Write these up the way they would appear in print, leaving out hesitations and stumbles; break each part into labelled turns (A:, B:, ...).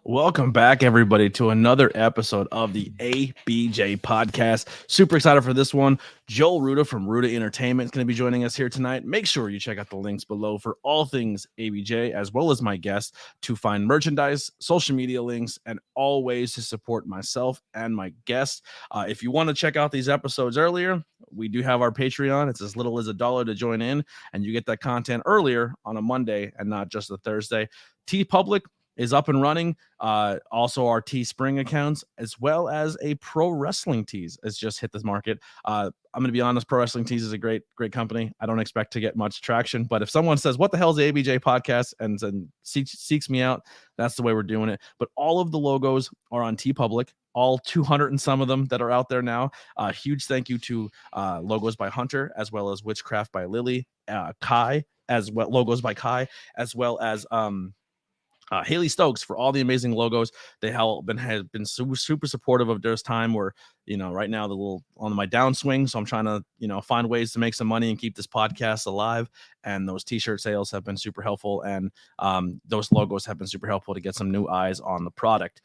A: Welcome back, everybody, to another episode of the ABJ Podcast. Super excited for this one. Joel Ruda from Ruda Entertainment is going to be joining us here tonight. Make sure you check out the links below for all things ABJ, as well as my guests, to find merchandise, social media links, and all ways to support myself and my guests. If you want to check out these episodes earlier, we do have our Patreon. It's as little as $1 to join in, and you get that content earlier on a Monday and not just a Thursday. TeePublic is up and running. Also, our Teespring accounts, as well as a Pro Wrestling Tees, has just hit this market. I'm going to be honest, Pro Wrestling Tees is a great company. I don't expect to get much traction, but if someone says, "What the hell is the ABJ Podcast?" and seeks me out, that's the way we're doing it. But all of the logos are on TeePublic, all 200 and some of them that are out there now. Huge thank you to Logos by Hunter, as well as Witchcraft by Lily, Kai, as well, Logos by Kai, as well as Haley Stokes for all the amazing logos. They have been super supportive of this time where, right now the little on my downswing. So I'm trying to, find ways to make some money and keep this podcast alive. And those t-shirt sales have been super helpful. And those logos have been super helpful to get some new eyes on the product.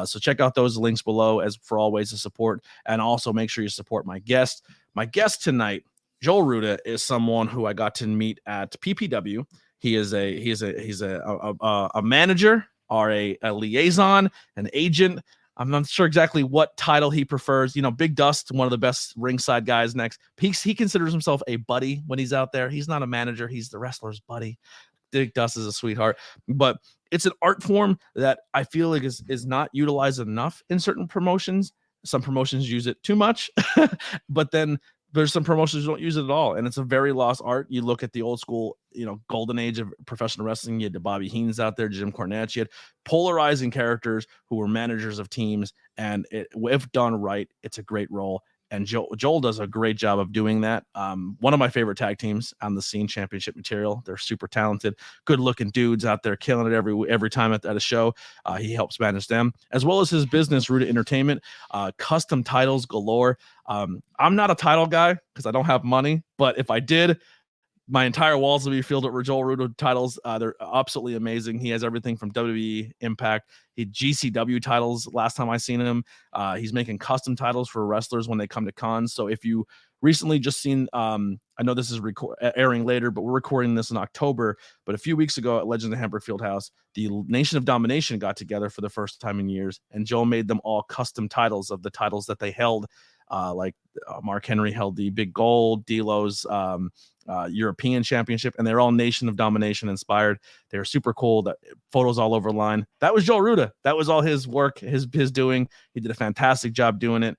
A: So check out those links below as for all ways to support. And also make sure you support my guest. My guest tonight, Joel Ruda, is someone who I got to meet at PPW. He's a manager or a liaison, an agent. I'm not sure exactly what title he prefers. Big Dust, one of the best ringside guys next. He considers himself a buddy when he's out there. He's not a manager. He's the wrestler's buddy. Big Dust is a sweetheart. But it's an art form that I feel like is not utilized enough in certain promotions. Some promotions use it too much, but then there's some promotions who don't use it at all, and it's a very lost art. You look at the old school, golden age of professional wrestling. You had the Bobby Heenans out there, Jim Cornette. You had polarizing characters who were managers of teams, and if done right, it's a great role. And Joel does a great job of doing that. One of my favorite tag teams on the scene, Championship Material. They're super talented, good-looking dudes out there killing it every time at a show. He helps manage them, as well as his business, Ruda Entertainment, custom titles galore. I'm not a title guy because I don't have money, but if I did, my entire walls will be filled with Joel Ruda titles. They're absolutely amazing. He has everything from WWE, Impact, GCW titles. Last time I seen him, he's making custom titles for wrestlers when they come to cons. So if you recently just seen, I know this is airing later, but we're recording this in October. But a few weeks ago at Legends of Hamburg Fieldhouse, the Nation of Domination got together for the first time in years, and Joel made them all custom titles of the titles that they held. Mark Henry held the Big Gold, D'Lo's European Championship, and they're all Nation of Domination inspired. They're super cool. That photos all over line. That was Joel Ruda. That was all his work, his doing. He did a fantastic job doing it.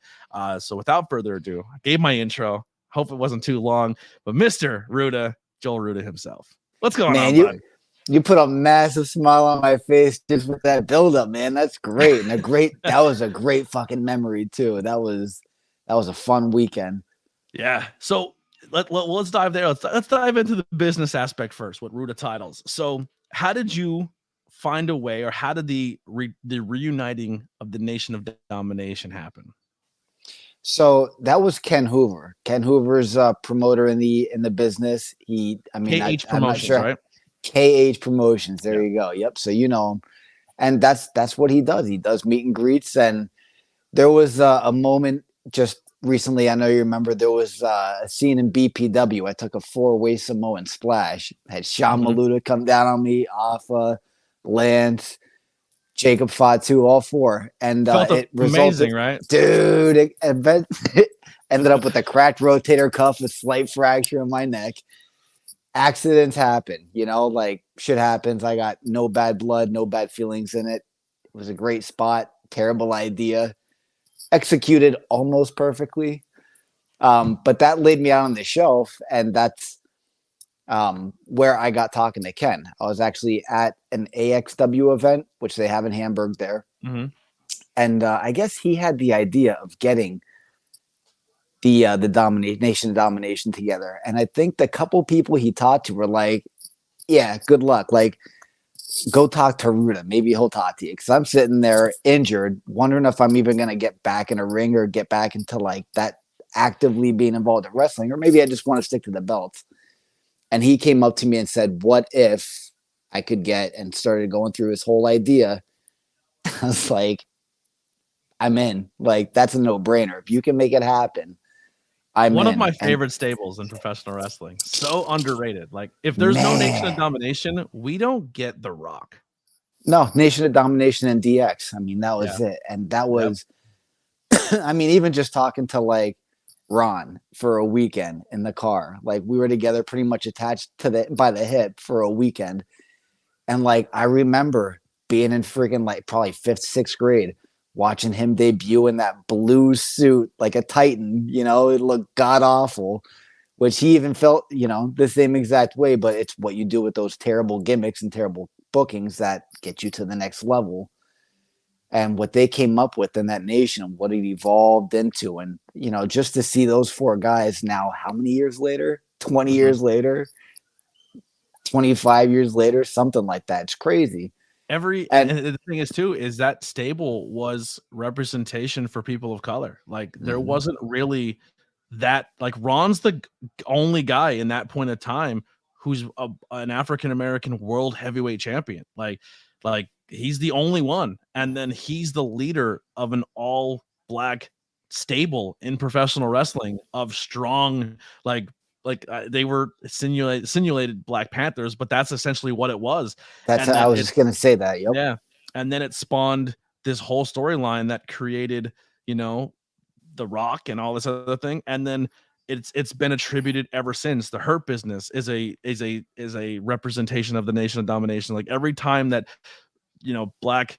A: So without further ado, I gave my intro. Hope it wasn't too long, but Mr. Ruda, Joel Ruda himself. What's going on, bud?
B: You put a massive smile on my face just with that buildup, man. That's great. And that was a great fucking memory too. That was a fun weekend.
A: Yeah. So let's dive there. Let's dive into the business aspect first with Ruda titles. So how did you find a way, or how did the reuniting of the Nation of Domination happen?
B: So that was Ken Hoover. Ken Hoover's a promoter in the business.
A: KH Promotions, right?
B: KH Promotions. There you go. Yep. So you know him, and that's what he does. He does meet and greets. And there was a moment just recently. I know you remember. There was a scene in BPW. I took a 4-way Samoan splash. Had Sean Maluda come down on me, Alpha, Lance, Jacob Fatu, all 4, and it
A: amazing, right,
B: dude? It ended up with a cracked rotator cuff, a slight fracture in my neck. Accidents happen, like shit happens. I got no bad blood, no bad feelings in it. It was a great spot, terrible idea, executed almost perfectly. But that laid me out on the shelf, and that's where I got talking to Ken. I was actually at an AXW event, which they have in Hamburg there. And I guess he had the idea of getting the Nation of Domination together. And I think the couple people he talked to were like, yeah, good luck. Like, go talk to Ruda. Maybe he'll talk to you. Because I'm sitting there injured, wondering if I'm even going to get back in a ring or get back into like that actively being involved in wrestling. Or maybe I just want to stick to the belts. And he came up to me and said, what if I could get, and started going through his whole idea. I was like, I'm in. Like, that's a no-brainer. If you can make it happen, I'm
A: One of
B: in.
A: my
B: And
A: favorite stables in professional wrestling. So underrated. Like, if there's no Nation of
B: man,
A: Domination, we don't get The Rock.
B: no, Nation of Domination and DX. I mean, that
A: Yeah.
B: was it. And that
A: Yep.
B: was, I mean, even just talking to like Ron for a weekend in the car, like we were together pretty much attached to by the hip for a weekend. And like, I remember being in freaking like probably fifth, sixth grade, watching him debut in that blue suit, like a Titan, you know, it looked god awful, which he even felt, you know, the same exact way. But it's what you do with those terrible gimmicks and terrible bookings that get you to the next level. And what they came up with in that nation and what it evolved into. And, you know, just to see those four guys now, how many years later? 20 years later, 25 years later, something like that. It's crazy.
A: And the thing is too is that stable was representation for people of color. Like there wasn't really that, like Ron's the only guy in that point of time who's an African American world heavyweight champion. Like he's the only one, and then he's the leader of an all black stable in professional wrestling of strong they were simulated Black Panthers, but that's essentially what it was.
B: That's
A: And
B: I
A: then
B: was just gonna say that. Yep.
A: yeah, and then it spawned this whole storyline that created, you know, The Rock and all this other thing, and then it's been attributed ever since. The Hurt Business is a representation of the Nation of Domination. Like every time that, you know, black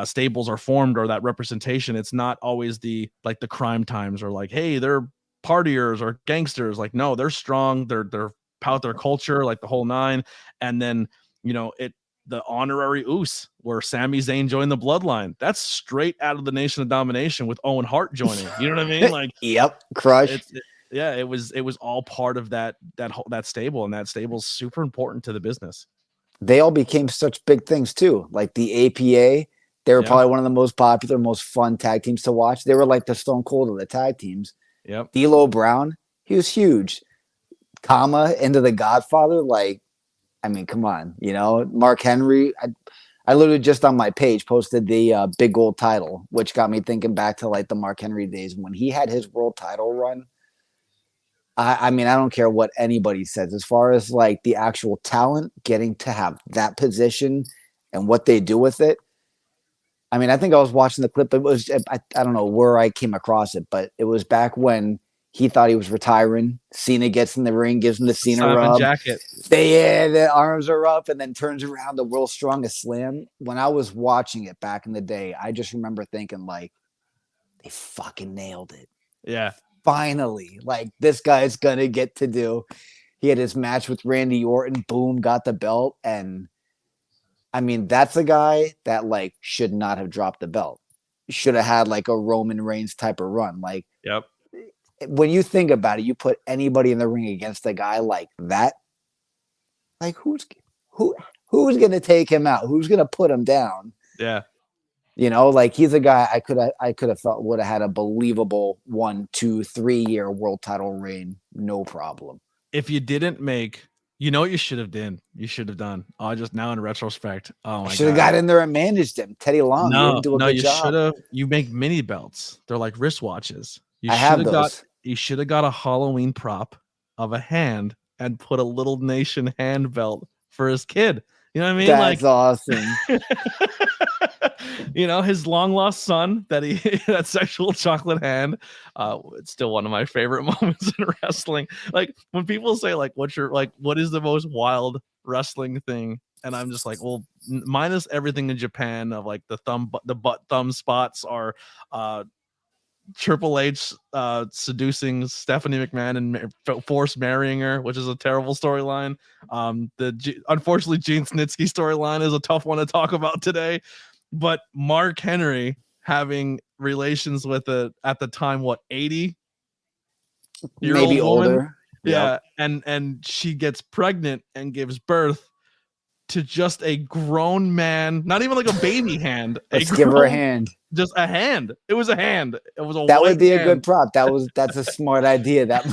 A: stables are formed or that representation, it's not always the Crime Times or like, hey, they're partiers or gangsters. Like, no, they're strong, they're pout their culture, like the whole nine. And then, you know, the honorary Oos where Sami Zayn joined the Bloodline, that's straight out of the Nation of Domination with Owen Hart joining. You know what I mean? Like,
B: yep, Crush.
A: It was all part of that stable, and that stable's super important to the business.
B: They all became such big things too. Like the APA, they were probably one of the most popular, most fun tag teams to watch. They were like the Stone Cold of the tag teams.
A: Yep.
B: D'Lo Brown, he was huge. Kama into the Godfather, like, I mean, come on, you know, Mark Henry. I literally just on my page posted the big gold title, which got me thinking back to like the Mark Henry days when he had his world title run. I mean, I don't care what anybody says as far as like the actual talent getting to have that position and what they do with it. I mean, I think I was watching the clip. It was, I don't know where I came across it, but it was back when he thought he was retiring. Cena gets in the ring, gives him the Cena rub.
A: Jacket.
B: The arms are up and then turns around the world's strongest slam. When I was watching it back in the day, I just remember thinking like, they fucking nailed it.
A: Yeah.
B: Finally, like this guy's gonna get to do. He had his match with Randy Orton, boom, got the belt. And I mean, that's a guy that like should not have dropped the belt. Should have had like a Roman Reigns type of run. Like,
A: yep.
B: When you think about it, you put anybody in the ring against a guy like that, like who's gonna take him out? Who's gonna put him down?
A: Yeah.
B: You know, like he's a guy I could have felt would have had a believable 1, 2, 3 year world title reign, no problem.
A: If you didn't make, you know what you should have done? You should have done. Oh, just now in retrospect. Oh my god.
B: Should have got in there and managed him. Teddy Long didn't do a good job.
A: Should have. You make mini belts. They're like wristwatches.
B: I have those.
A: You should have got a Halloween prop of a hand and put a little Nation hand belt for his kid. You know what I mean?
B: That's awesome.
A: You know, his long lost son that sexual chocolate hand. It's still one of my favorite moments in wrestling. Like when people say like, what is the most wild wrestling thing? And I'm just like, well, minus everything in Japan of like the butt thumb spots are, Triple H seducing Stephanie McMahon and forced marrying her, which is a terrible storyline. Unfortunately, Gene Snitsky storyline is a tough one to talk about today. But Mark Henry having relations with at the time, 80-year-old
B: maybe
A: woman?
B: Older.
A: Yeah, yep. And she gets pregnant and gives birth to just a grown man, not even like a baby hand.
B: Let's give her a hand.
A: Just a hand. It was a hand. It was a.
B: That would be
A: hand.
B: a good prop. That's a smart idea. That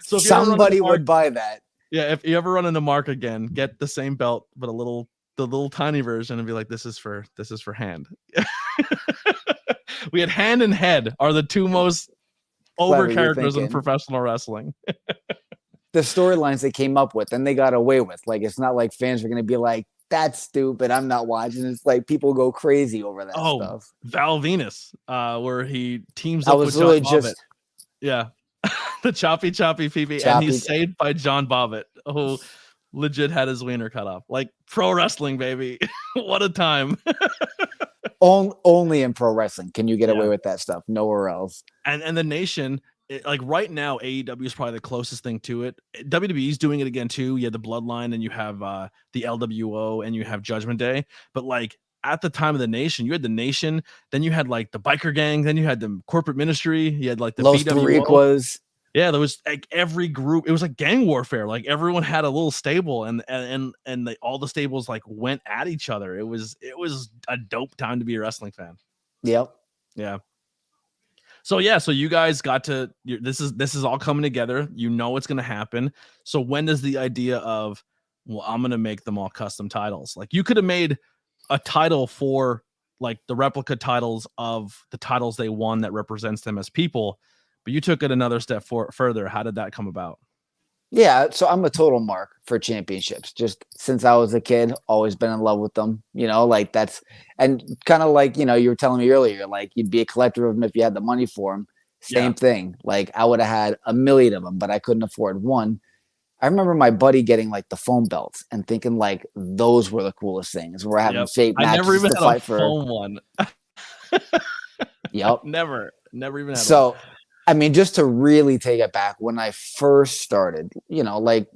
B: so somebody would buy that.
A: Yeah, if you ever run into Mark again, get the same belt, but a little the little tiny version and be like, this is for hand. We had hand and head are the two most over characters in professional wrestling.
B: The storylines they came up with and they got away with. Like, it's not like fans are going to be like, that's stupid, I'm not watching. It's like people go crazy over that stuff.
A: Val Venus, where he teams up with John Bobbitt. Yeah. The choppy PB, and he's saved by John Bobbitt, who legit had his wiener cut off. Like, pro wrestling, baby. What a time.
B: Only in pro wrestling can you get away with that stuff. Nowhere else.
A: And the nation, like right now, AEW is probably the closest thing to it. WWE's doing it again too. You have the Bloodline, and you have the LWO, and you have Judgment Day. But like at the time of the Nation, you had the Nation, then you had like the biker gang, then you had the corporate ministry, you had like the
B: Los
A: BWO. Yeah, there was like every group. It was like gang warfare. Like everyone had a little stable, and all the stables like went at each other. It was a dope time to be a wrestling fan.
B: Yep.
A: Yeah. So you guys got to. This is all coming together. You know it's going to happen. So when does the idea of, well, I'm going to make them all custom titles? Like you could have made a title for like the replica titles of the titles they won that represents them as people. But you took it another step further. How did that come about?
B: Yeah, so I'm a total mark for championships. Just since I was a kid, always been in love with them. You know, like that's, and kind of like, you know, you were telling me earlier, like you'd be a collector of them if you had the money for them. Same thing. Like I would have had a million of them, but I couldn't afford one. I remember my buddy getting like the foam belts and thinking like those were the coolest things. We're having fake matches.
A: I never even
B: to
A: had
B: fight
A: a foam one.
B: Yep.
A: Never even had
B: one. I mean, just to really take it back, when I first started, you know, like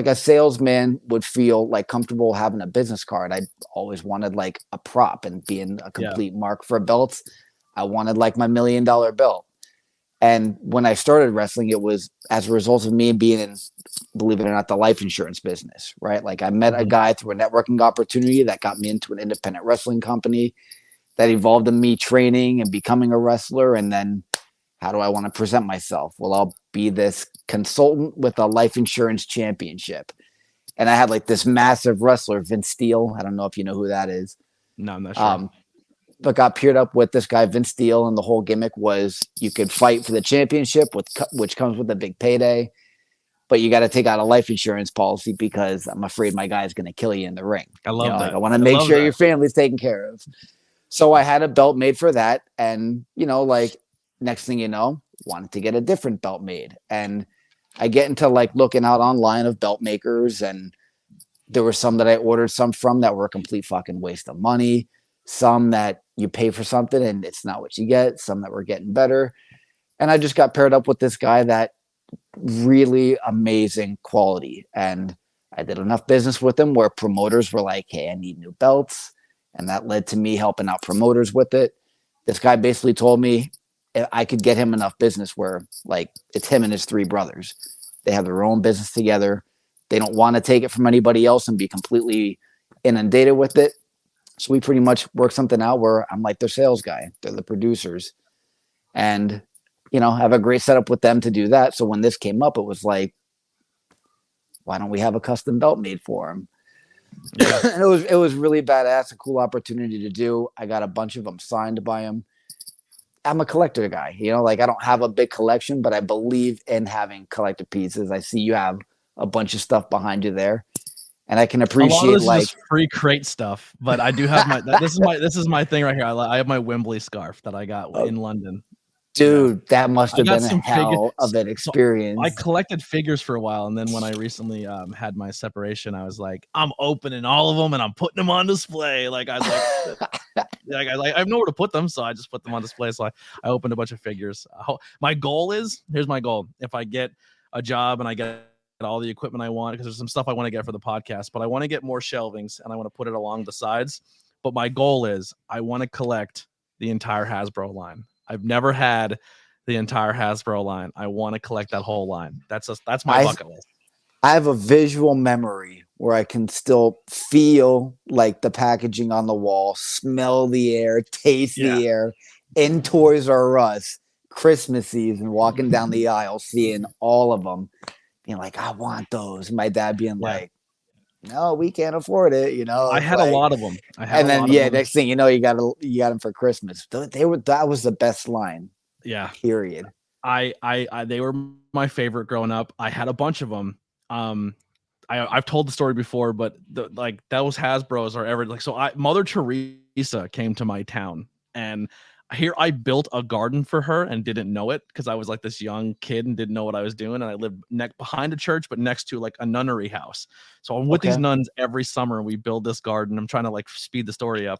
B: a salesman would feel like comfortable having a business card. I always wanted like a prop and being a complete mark for belts. I wanted like my $1 million belt. And when I started wrestling, it was as a result of me being in, believe it or not, the life insurance business, right? Like I met a guy through a networking opportunity that got me into an independent wrestling company that evolved in me training and becoming a wrestler. And then how do I want to present myself? Well, I'll be this consultant with a life insurance championship. And I had like this massive wrestler, Vince Steele. I don't know if you know who that is.
A: No, I'm not sure.
B: But got paired up with this guy, Vince Steele. And the whole gimmick was you could fight for the championship, which comes with a big payday. But you got to take out a life insurance policy because I'm afraid my guy's going to kill you in the ring.
A: I love that.
B: Like, I want to make sure your family's taken care of. So I had a belt made for that. And, you know, like, next thing you know, wanted to get a different belt made. And I get into like looking out online of belt makers. And there were some that I ordered some from that were a complete fucking waste of money. Some that you pay for something and it's not what you get. Some that were getting better. And I just got paired up with this guy that really amazing quality. And I did enough business with him where promoters were like, hey, I need new belts. And that led to me helping out promoters with it. This guy basically told me, I could get him enough business where like it's him and his 3 brothers. They have their own business together. They don't want to take it from anybody else and be completely inundated with it. So we pretty much work something out where I'm like their sales guy. They're the producers. And, you know, I have a great setup with them to do that. So when this came up, it was like, why don't we have a custom belt made for him? Yeah. And it was really badass, a cool opportunity to do. I got a bunch of them signed by him. I'm a collector guy, you know, like I don't have a big collection, but I believe in having collector pieces. I see you have a bunch of stuff behind you there, and I can appreciate
A: a lot of this
B: like
A: is free crate stuff. But I do have my this is my thing right here. I have my Wembley scarf that I got in London.
B: Dude, that must have been a hell of an experience.
A: So I collected figures for a while, and then when I recently had my separation, I was like, I'm opening all of them and I'm putting them on display. Like I was like, I have nowhere to put them, so I just put them on display. So I opened a bunch of figures. My goal is, here's my goal: if I get a job and I get all the equipment I want, because there's some stuff I want to get for the podcast, but I want to get more shelvings and I want to put it along the sides. But my goal is I want to collect the entire Hasbro line. I've never had the entire Hasbro line. I want to collect that whole line. That's my bucket list.
B: I have a visual memory where I can still feel like the packaging on the wall, smell the air, taste the air in Toys R Us, Christmas season, walking down the aisle, seeing all of them, being like, I want those. My dad being like, no, we can't afford it. You know,
A: I
B: it's
A: had a
B: like,
A: lot of them. I had
B: and
A: a
B: then
A: lot of them.
B: next thing you know, you got them for Christmas. That was the best line.
A: Yeah.
B: Period.
A: I they were my favorite growing up. I had a bunch of them. I've told the story before, but like those Hasbros are ever like so. Mother Teresa came to my town, and here I built a garden for her and didn't know it because I was like this young kid and didn't know what I was doing. And I lived behind a church, but next to like a nunnery house. So I'm with these nuns every summer, and we build this garden. I'm trying to like speed the story up.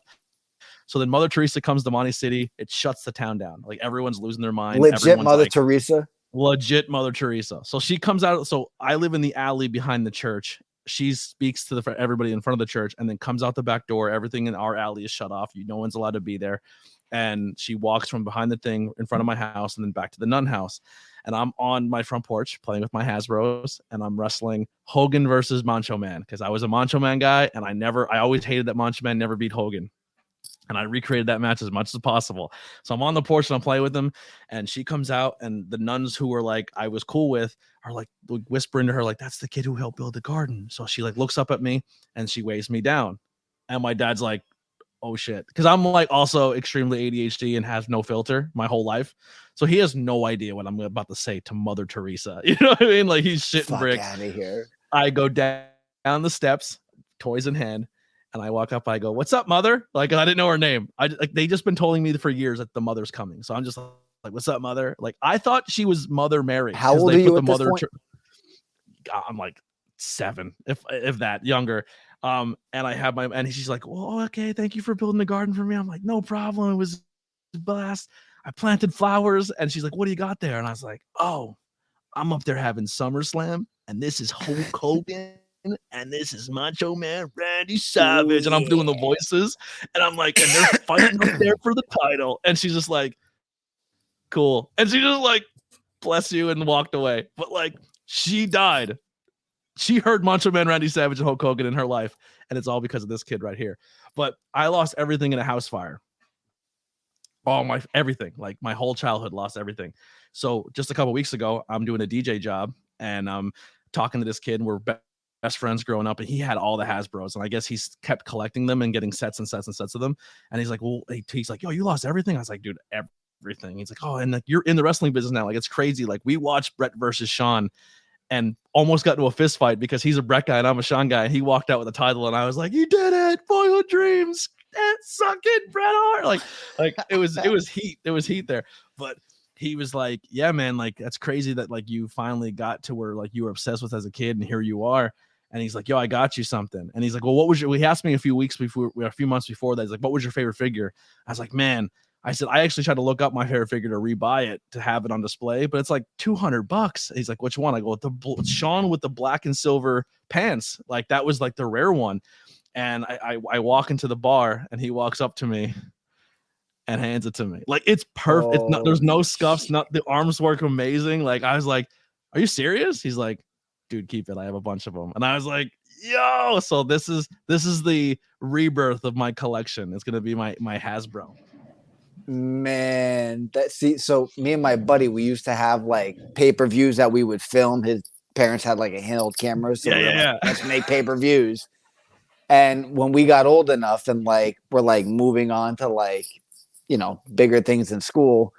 A: So then Mother Teresa comes to Monty City. It shuts the town down. Like everyone's losing their mind.
B: Legit
A: Everyone's
B: Mother
A: like,
B: Teresa.
A: legit Mother Teresa. So she comes out. So I live in the alley behind the church. She speaks to everybody in front of the church and then comes out the back door. Everything in our alley is shut off. No one's allowed to be there. And she walks from behind the thing in front of my house and then back to the nun house. And I'm on my front porch playing with my Hasbros, and I'm wrestling Hogan versus Macho Man because I was a Macho Man guy, and I always hated that Macho Man never beat Hogan. And I recreated that match as much as possible. So I'm on the porch and I'm playing with them, and she comes out, and the nuns who were like I was cool with are like whispering to her like, that's the kid who helped build the garden. So she like looks up at me and she waves me down, and my dad's like, oh shit, because I'm like also extremely ADHD and has no filter my whole life, so he has no idea what I'm about to say to Mother Teresa. You know what I mean? Like he's shitting bricks.
B: Out of here.
A: I go down the steps, toys in hand. And I walk up, I go, what's up, Mother? Like, I didn't know her name. They just been telling me for years that the mother's coming. So I'm just like, what's up, Mother? Like, I thought she was Mother Mary.
B: How old are you at this point?
A: I'm like 7, if that, younger. And I have and she's like, well, okay, thank you for building the garden for me. I'm like, no problem. It was a blast. I planted flowers. And she's like, what do you got there? And I was like, oh, I'm up there having SummerSlam, and this is Hulk Hogan. And this is Macho Man Randy Savage. And I'm doing the voices, and I'm like, and they're fighting up there for the title. And she's just like, cool. And she just like, bless you, and walked away. But like, she died. She heard Macho Man Randy Savage and Hulk Hogan in her life, and it's all because of this kid right here. But I lost everything in a house fire. Everything, like my whole childhood, lost everything. So just a couple weeks ago, I'm doing a DJ job, and I'm talking to this kid, and we're best friends growing up, and he had all the Hasbros, and I guess he's kept collecting them and getting sets and sets and sets of them. And he's like, well, he's like, yo, you lost everything? I was like, dude, everything. He's like, oh, and like you're in the wrestling business now. Like, it's crazy. Like, we watched Brett versus Sean and almost got into a fist fight because he's a Brett guy and I'm a Sean guy, and he walked out with a title, and I was like, you did it, boyhood dreams, suck it, Bret Hart. Like it was heat there. But he was like, yeah, man, like that's crazy that like you finally got to where like you were obsessed with as a kid, and here you are. And he's like, yo, I got you something. And he's like, well, what was he asked me a few months before that. He's like, what was your favorite figure? I was like, man, I said, I actually tried to look up my favorite figure to rebuy it to have it on display, but it's like $200. He's like, which one? I go, the Sean with the black and silver pants. Like that was like the rare one. And I walk into the bar, and he walks up to me and hands it to me. Like, it's perfect. There's no scuffs. The arms work amazing. Like, I was like, are you serious? He's like, dude, keep it. I have a bunch of them. And I was like, yo, so this is the rebirth of my collection. It's gonna be my Hasbro.
B: Man, so me and my buddy, we used to have like pay-per-views that we would film. His parents had like a handheld camera, so let's make pay-per-views. And when we got old enough and like we're like moving on to like, you know, bigger things in school,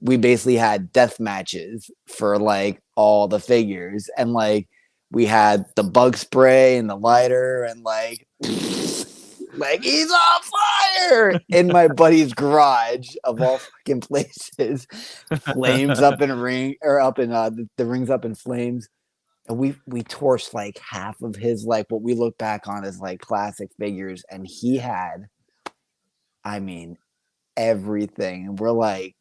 B: we basically had death matches for like all the figures, and like we had the bug spray and the lighter, and like he's on fire in my buddy's garage of all fucking places. Flames up in the rings up in flames. And we torched like half of his like what we look back on as like classic figures, and he had, I mean, everything. And we're like,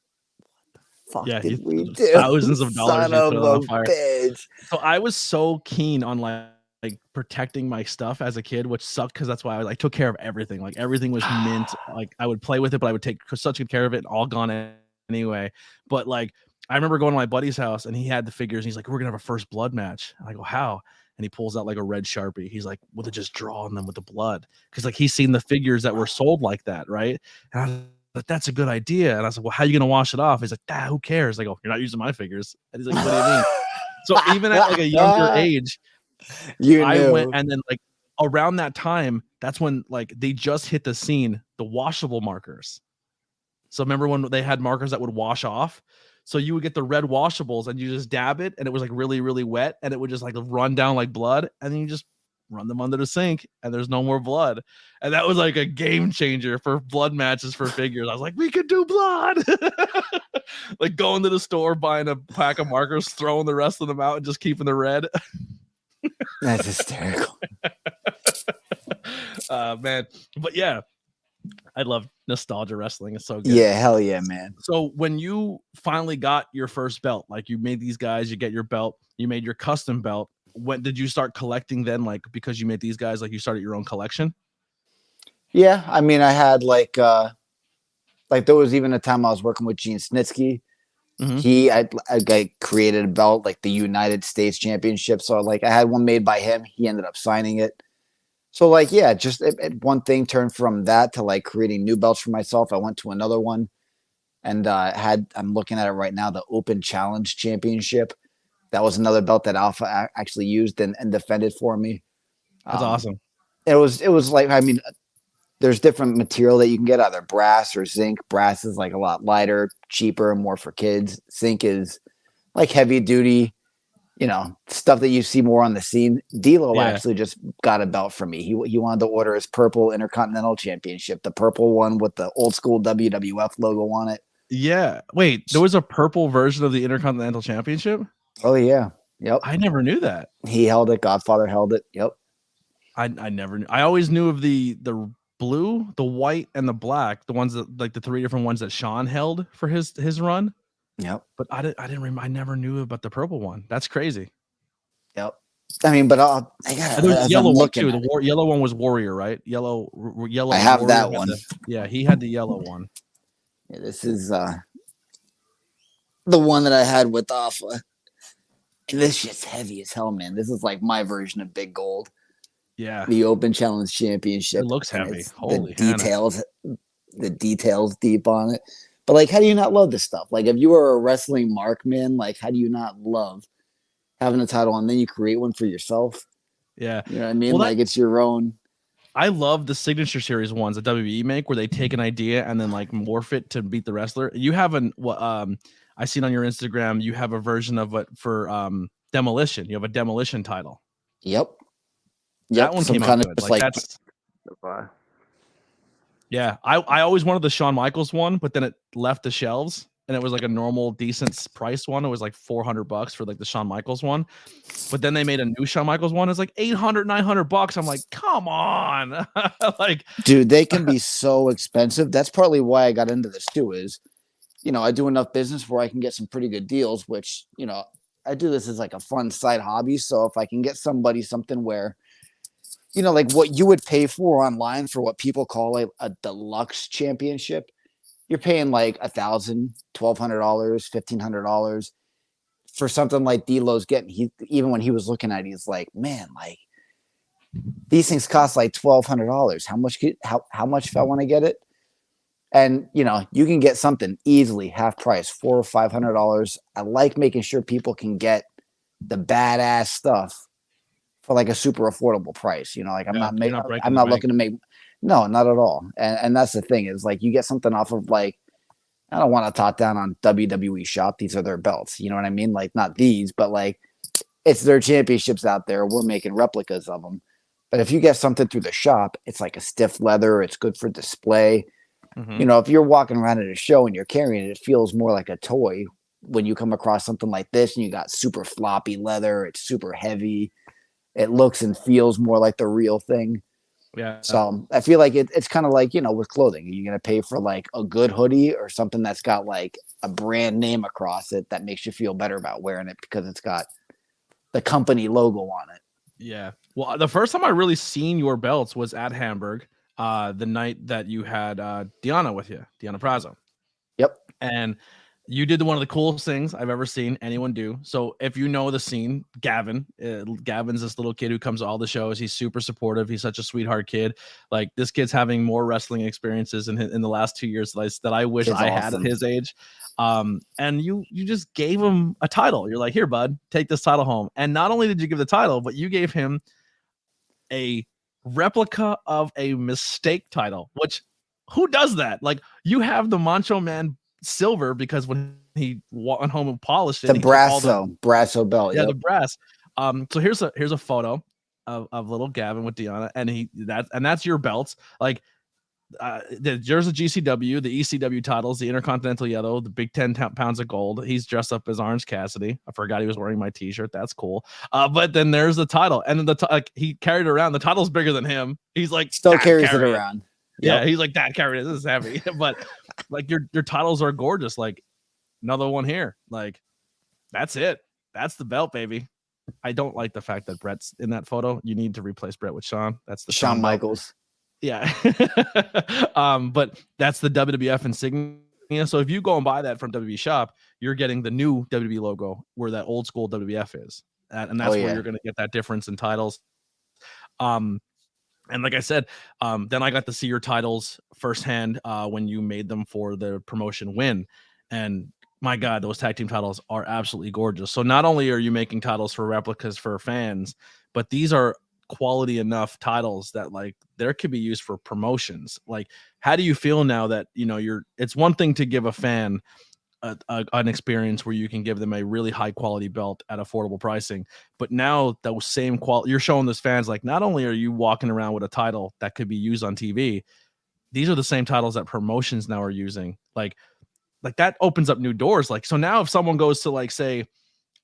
B: what the fuck did we do?
A: Thousands of dollars.
B: Son of a bitch.
A: So I was so keen on like protecting my stuff as a kid, which sucked because that's why I took care of everything. Like everything was mint. Like I would play with it, but I would take such good care of it. All gone anyway. But like I remember going to my buddy's house, and he had the figures, and he's like, we're gonna have a first blood match. And I go, how? And he pulls out like a red Sharpie. He's like, well, they're just drawing them with the blood, because like he's seen the figures that were sold like that, right? And I was like, that's a good idea. And I was like, well, how are you gonna wash it off? He's like, who cares? I go, you're not using my figures. And he's like, what do you mean? So even at like a younger age, I went, and then like around that time, that's when like they just hit the scene, the washable markers. So remember when they had markers that would wash off? So you would get the red washables and you just dab it and it was like really, really wet and it would just like run down like blood and then you just run them under the sink and there's no more blood. And that was like a game changer for blood matches for figures. I was like, we could do blood. Like going to the store, buying a pack of markers, throwing the rest of them out and just keeping the red.
B: That's hysterical.
A: Man. But yeah, I love nostalgia wrestling. It's so good.
B: Yeah, hell yeah, man.
A: So when you finally got your first belt, like you made these guys, you get your belt, you made your custom belt. When did you start collecting then? Like because you made these guys, like you started your own collection?
B: Yeah, I mean, I had like there was even a time I was working with Gene Snitsky. I created a belt, like the United States Championship. So like I had one made by him. He ended up signing it. So like, yeah, just one thing turned from that to like creating new belts for myself. I went to another one and I'm looking at it right now, the Open Challenge Championship. That was another belt that Alpha actually used and defended for me.
A: That's awesome.
B: It was like, I mean, there's different material that you can get, either brass or zinc. Brass is like a lot lighter, cheaper, more for kids. Zinc is like heavy duty, stuff that you see more on the scene. D'Lo actually just got a belt from me. He wanted to order his purple Intercontinental Championship, the purple one with the old school WWF logo on it.
A: Yeah. Wait, there was a purple version of the Intercontinental Championship?
B: Oh yeah. Yep.
A: I never knew that.
B: He held it. Godfather held it. Yep.
A: I never knew. I always knew of the blue, the white, and the black, the ones that like the three different ones that Sean held for his run.
B: Yep.
A: But I never knew about the purple one. That's crazy.
B: Yep. I mean, but
A: the yellow one too. The yellow one was Warrior, right? Yellow.
B: I have
A: Warrior
B: that one.
A: He had the yellow one.
B: Yeah, this is the one that I had with Alpha. And this shit's heavy as hell, man. This is like my version of Big Gold.
A: Yeah.
B: The Open Challenge Championship.
A: It looks heavy. Holy
B: the details deep on it. But like, how do you not love this stuff? Like, if you were a wrestling mark, man, like, how do you not love having a title and then you create one for yourself?
A: Yeah.
B: You know what I mean? Well, like, it's your own.
A: I love the Signature Series ones that WWE make where they take an idea and then like morph it to beat the wrestler. You have I seen on your Instagram, you have a version of it for Demolition. You have a Demolition title.
B: Yep.
A: That one came out good. Like that's yeah. I always wanted the Shawn Michaels one, but then it left the shelves and it was like a normal decent price one. It was like $400 for like the Shawn Michaels one. But then they made a new Shawn Michaels one. It's like $800, $900. I'm like, come on. Like,
B: dude, they can be so expensive. That's partly why I got into this too, is, I do enough business where I can get some pretty good deals, which, I do this as like a fun side hobby. So if I can get somebody something where, like what you would pay for online for what people call a deluxe championship, you're paying like $1,000, $1,200, $1,500 for something like D'Lo's getting. Even when he was looking at it, he's like, man, like these things cost like $1,200. How much if I want to get it? And you can get something easily half price, $400 or $500. I like making sure people can get the badass stuff for like a super affordable price. Like I'm not looking to make, no, not at all. And that's the thing, is like you get something off of, like, I don't want to talk down on WWE Shop. These are their belts. You know what I mean? Like, not these, but like it's their championships out there. We're making replicas of them. But if you get something through the shop, it's like a stiff leather. It's good for display. Mm-hmm. If you're walking around at a show and you're carrying it, it feels more like a toy. When you come across something like this and you got super floppy leather, it's super heavy. It looks and feels more like the real thing.
A: Yeah.
B: So I feel like it's kind of like, with clothing. Are you going to pay for like a good hoodie or something that's got like a brand name across it that makes you feel better about wearing it because it's got the company logo on it?
A: Yeah. Well, the first time I really seen your belts was at Hamburg, the night that you had Deanna with you, Deanna Prazo.
B: Yep.
A: And you did one of the coolest things I've ever seen anyone do. So if you know the scene, Gavin's this little kid who comes to all the shows. He's super supportive. He's such a sweetheart kid. Like, this kid's having more wrestling experiences in the last 2 years that I wish I had at his age. And you just gave him a title. You're like, here, bud, take this title home. And not only did you give the title, but you gave him a replica of a mistake title, which who does that? Like, you have the Macho Man silver because when he went home and polished it,
B: The
A: he took all the
B: Brasso belt.
A: the brass. So here's a photo of little Gavin with Deanna, and that's your belts. Like, there's a GCW, the ECW titles, the Intercontinental Yellow, the big 10 pounds of gold. He's dressed up as Orange Cassidy. I forgot he was wearing my t-shirt. That's cool. But then there's the title, and then like he carried it around. The title's bigger than him. He's like,
B: still carries it around.
A: Yeah, he's like, that carry it. This is heavy. But like your titles are gorgeous. Like, another one here. Like, that's it. That's the belt, baby. I don't like the fact that Brett's in that photo. You need to replace Brett with Shawn. That's the
B: Shawn Michaels.
A: Yeah. But that's the WWF insignia. So if you go and buy that from WWE Shop, you're getting the new WWE logo where that old school WWF is. And that's where you're going to get that difference in titles. And like I said, then I got to see your titles firsthand when you made them for the promotion win. And my God, those tag team titles are absolutely gorgeous. So not only are you making titles for replicas for fans, but these are quality enough titles that like there could be used for promotions. Like, how do you feel now that, you know, it's one thing to give a fan an experience where you can give them a really high quality belt at affordable pricing, but now those same quality, you're showing this fans, like, not only are you walking around with a title that could be used on TV, these are the same titles that promotions now are using. Like that opens up new doors. Like, so now if someone goes to, like, say,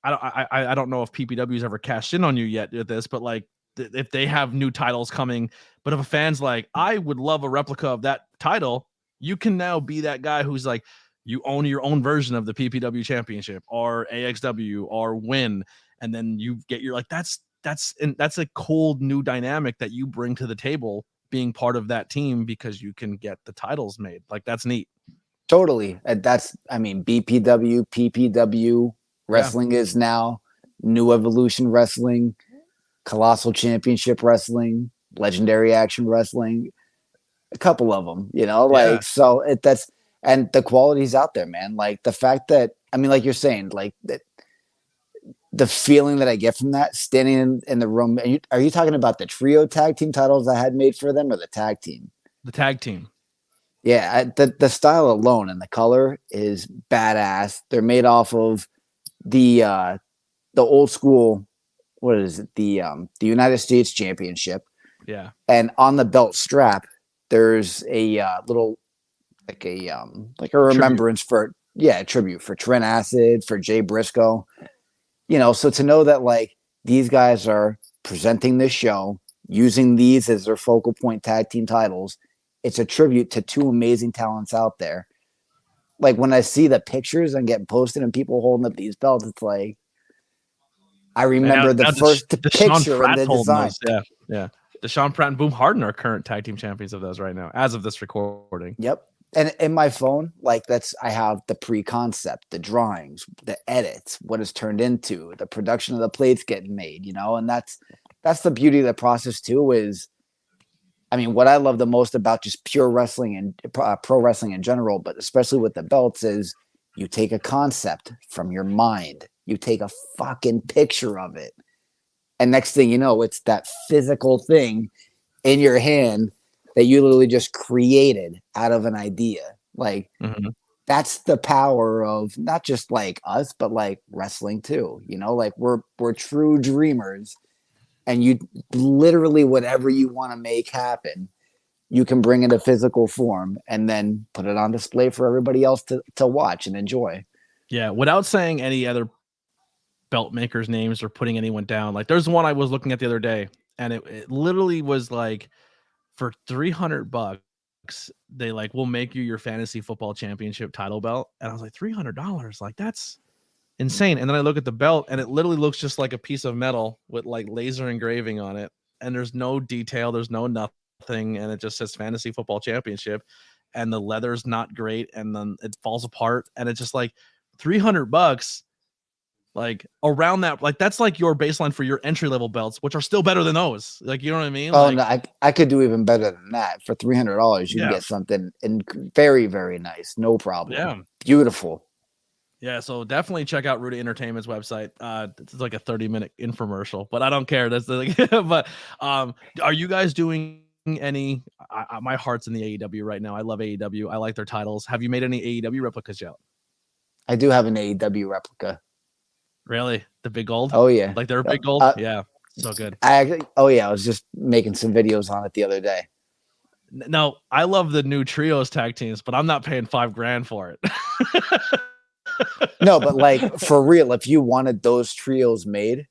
A: I don't know if PPW's ever cashed in on you yet with this, but like, if they have new titles coming, but if a fan's like, I would love a replica of that title, you can now be that guy who's like, you own your own version of the PPW championship or AXW or win. And then you get your, like, that's a cool new dynamic that you bring to the table being part of that team because you can get the titles made. Like, that's neat.
B: Totally. BPW, PPW wrestling is now New Evolution Wrestling, Colossal Championship Wrestling, Legendary Action Wrestling, a couple of them, so and the quality's out there, man. Like, the fact that, like you're saying, like, that the feeling that I get from that standing in the room. Are you talking about the trio tag team titles I had made for them, or the tag team?
A: The tag team.
B: Yeah. The style alone and the color is badass. They're made off of the old school, what is it? The United States Championship.
A: Yeah.
B: And on the belt strap, there's a little, like a remembrance tribute for Trent Acid, for Jay Briscoe. So to know that, like, these guys are presenting this show using these as their focal point tag team titles, it's a tribute to two amazing talents out there. Like, when I see the pictures and getting posted and people holding up these belts, it's like, I remember the picture and the design.
A: Those, yeah. Deshaun Pratt and Boom Harden are current tag team champions of those right now, as of this recording.
B: Yep. And in my phone, like, I have the pre-concept, the drawings, the edits, what it's turned into, the production of the plates getting made, and that's the beauty of the process too. Is, what I love the most about just pure wrestling and pro wrestling in general, but especially with the belts, is you take a concept from your mind, you take a fucking picture of it, and next thing you know, it's that physical thing in your hand that you literally just created out of an idea. Like, that's the power of not just like us, but like wrestling too. Like, we're true dreamers, and you literally, whatever you want to make happen, you can bring it a physical form and then put it on display for everybody else to watch and enjoy.
A: Yeah. Without saying any other belt makers' names or putting anyone down, like, there's one I was looking at the other day, and it literally was like, for $300, they like, will make you your fantasy football championship title belt. And I was like, $300, like, that's insane. And then I look at the belt, and it literally looks just like a piece of metal with like laser engraving on it, and there's no detail, there's no nothing, and it just says fantasy football championship, and the leather's not great, and then it falls apart, and it's just like $300. Like, around that, like, that's like your baseline for your entry level belts, which are still better than those. Like, you know what I mean?
B: Oh, no, I could do even better than that. For $300, you can get something very, very nice. No problem.
A: Yeah.
B: Beautiful.
A: Yeah, so definitely check out Ruda Entertainment's website. It's like a 30-minute infomercial, but I don't care. That's like, but are you guys doing any? My heart's in the AEW right now. I love AEW. I like their titles. Have you made any AEW replicas yet?
B: I do have an AEW replica.
A: Really, the big gold?
B: Oh yeah,
A: Like they're big gold. Yeah, so good.
B: I was just making some videos on it the other day.
A: No, I love the new trios tag teams, but I'm not paying $5,000 for it.
B: No, but like for real, if you wanted those trios made,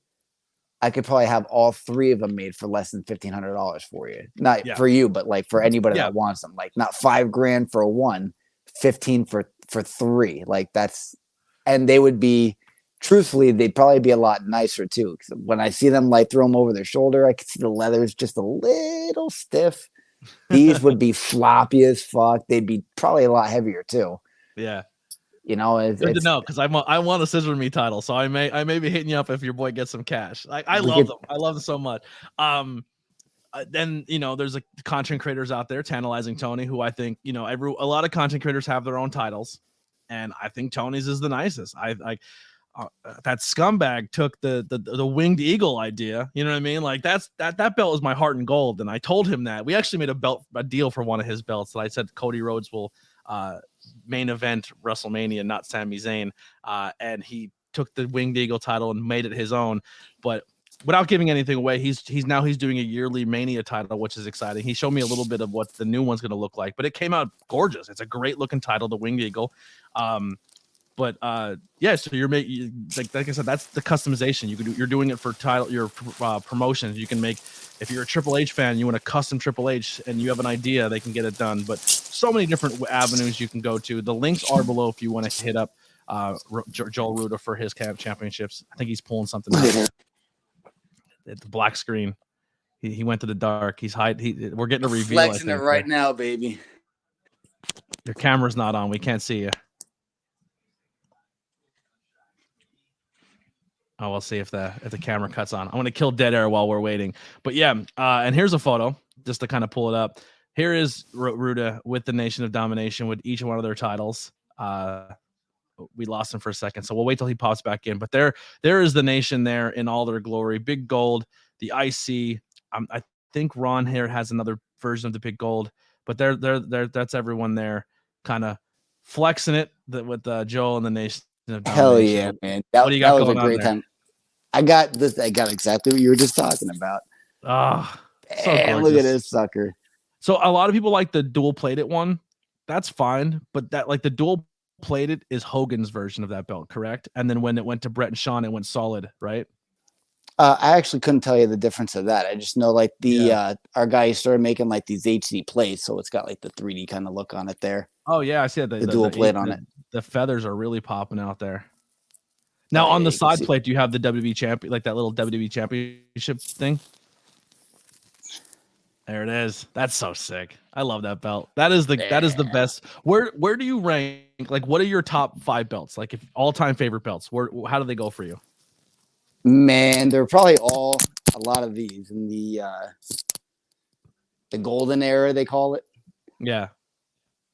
B: I could probably have all three of them made for less than $1,500 for you. Not for you, but like for anybody that wants them. Like not $5,000 for one, 15 for three. Like that's, and they would be, truthfully, they'd probably be a lot nicer too. Because when I see them like throw them over their shoulder, I can see the leather's just a little stiff. These would be floppy as fuck. They'd be probably a lot heavier too.
A: Yeah.
B: You know,
A: good to know because I want a Scissor Me title, so I may be hitting you up if your boy gets some cash. I love them. I love them so much. Then there's like content creators out there, Tantalizing Tony, who I think a lot of content creators have their own titles, and I think Tony's is the nicest. That scumbag took the winged eagle idea. You know what I mean? Like that belt is my heart and gold, and I told him that we actually made a deal for one of his belts that I said Cody Rhodes will main event WrestleMania, not Sami Zayn, and he took the winged eagle title and made it his own. But without giving anything away, he's doing a yearly Mania title, which is exciting. He showed me a little bit of what the new one's going to look like, but it came out gorgeous. It's a great looking title, the winged eagle. So you're making, like I said, that's the customization. You're doing it for your promotions. You can make, if you're a Triple H fan, you want a custom Triple H and you have an idea, they can get it done. But so many different avenues you can go to. The links are below if you want to hit up Joel Ruda for his championships. I think he's pulling something out at the black screen. He went to the dark. He's hiding. We're getting a reveal.
B: Flexing it right now, baby.
A: Your camera's not on. We can't see you. Oh, we'll see if the camera cuts on. I'm going to kill dead air while we're waiting. But yeah, and here's a photo just to kind of pull it up. Here is Ruda with the Nation of Domination with each one of their titles. We lost him for a second, so we'll wait till he pops back in. But there is the Nation there in all their glory. Big gold, the IC. I think Ron here has another version of the big gold, but that's everyone there kind of flexing it with Joel and the Nation.
B: Hell yeah, man! That was a great time. I got exactly what you were just talking about.
A: So
B: look at this sucker.
A: So a lot of people like the dual plated one. That's fine, but that like the dual plated is Hogan's version of that belt, correct? And then when it went to Brett and Sean, it went solid, right?
B: I actually couldn't tell you the difference of that. I just know like our guy started making like these HD plates, so it's got like the 3D kind of look on it there.
A: Oh yeah, I see the
B: dual plate on it.
A: The feathers are really popping out there. Now on the side plate, do you have the WWE champion, like that little WWE championship thing? There it is. That's so sick. I love that belt. That is the best. Where do you rank? Like, what are your top 5 belts? Like, if all-time favorite belts, how do they go for you?
B: Man, they're probably all a lot of these in the golden era, they call it.
A: Yeah.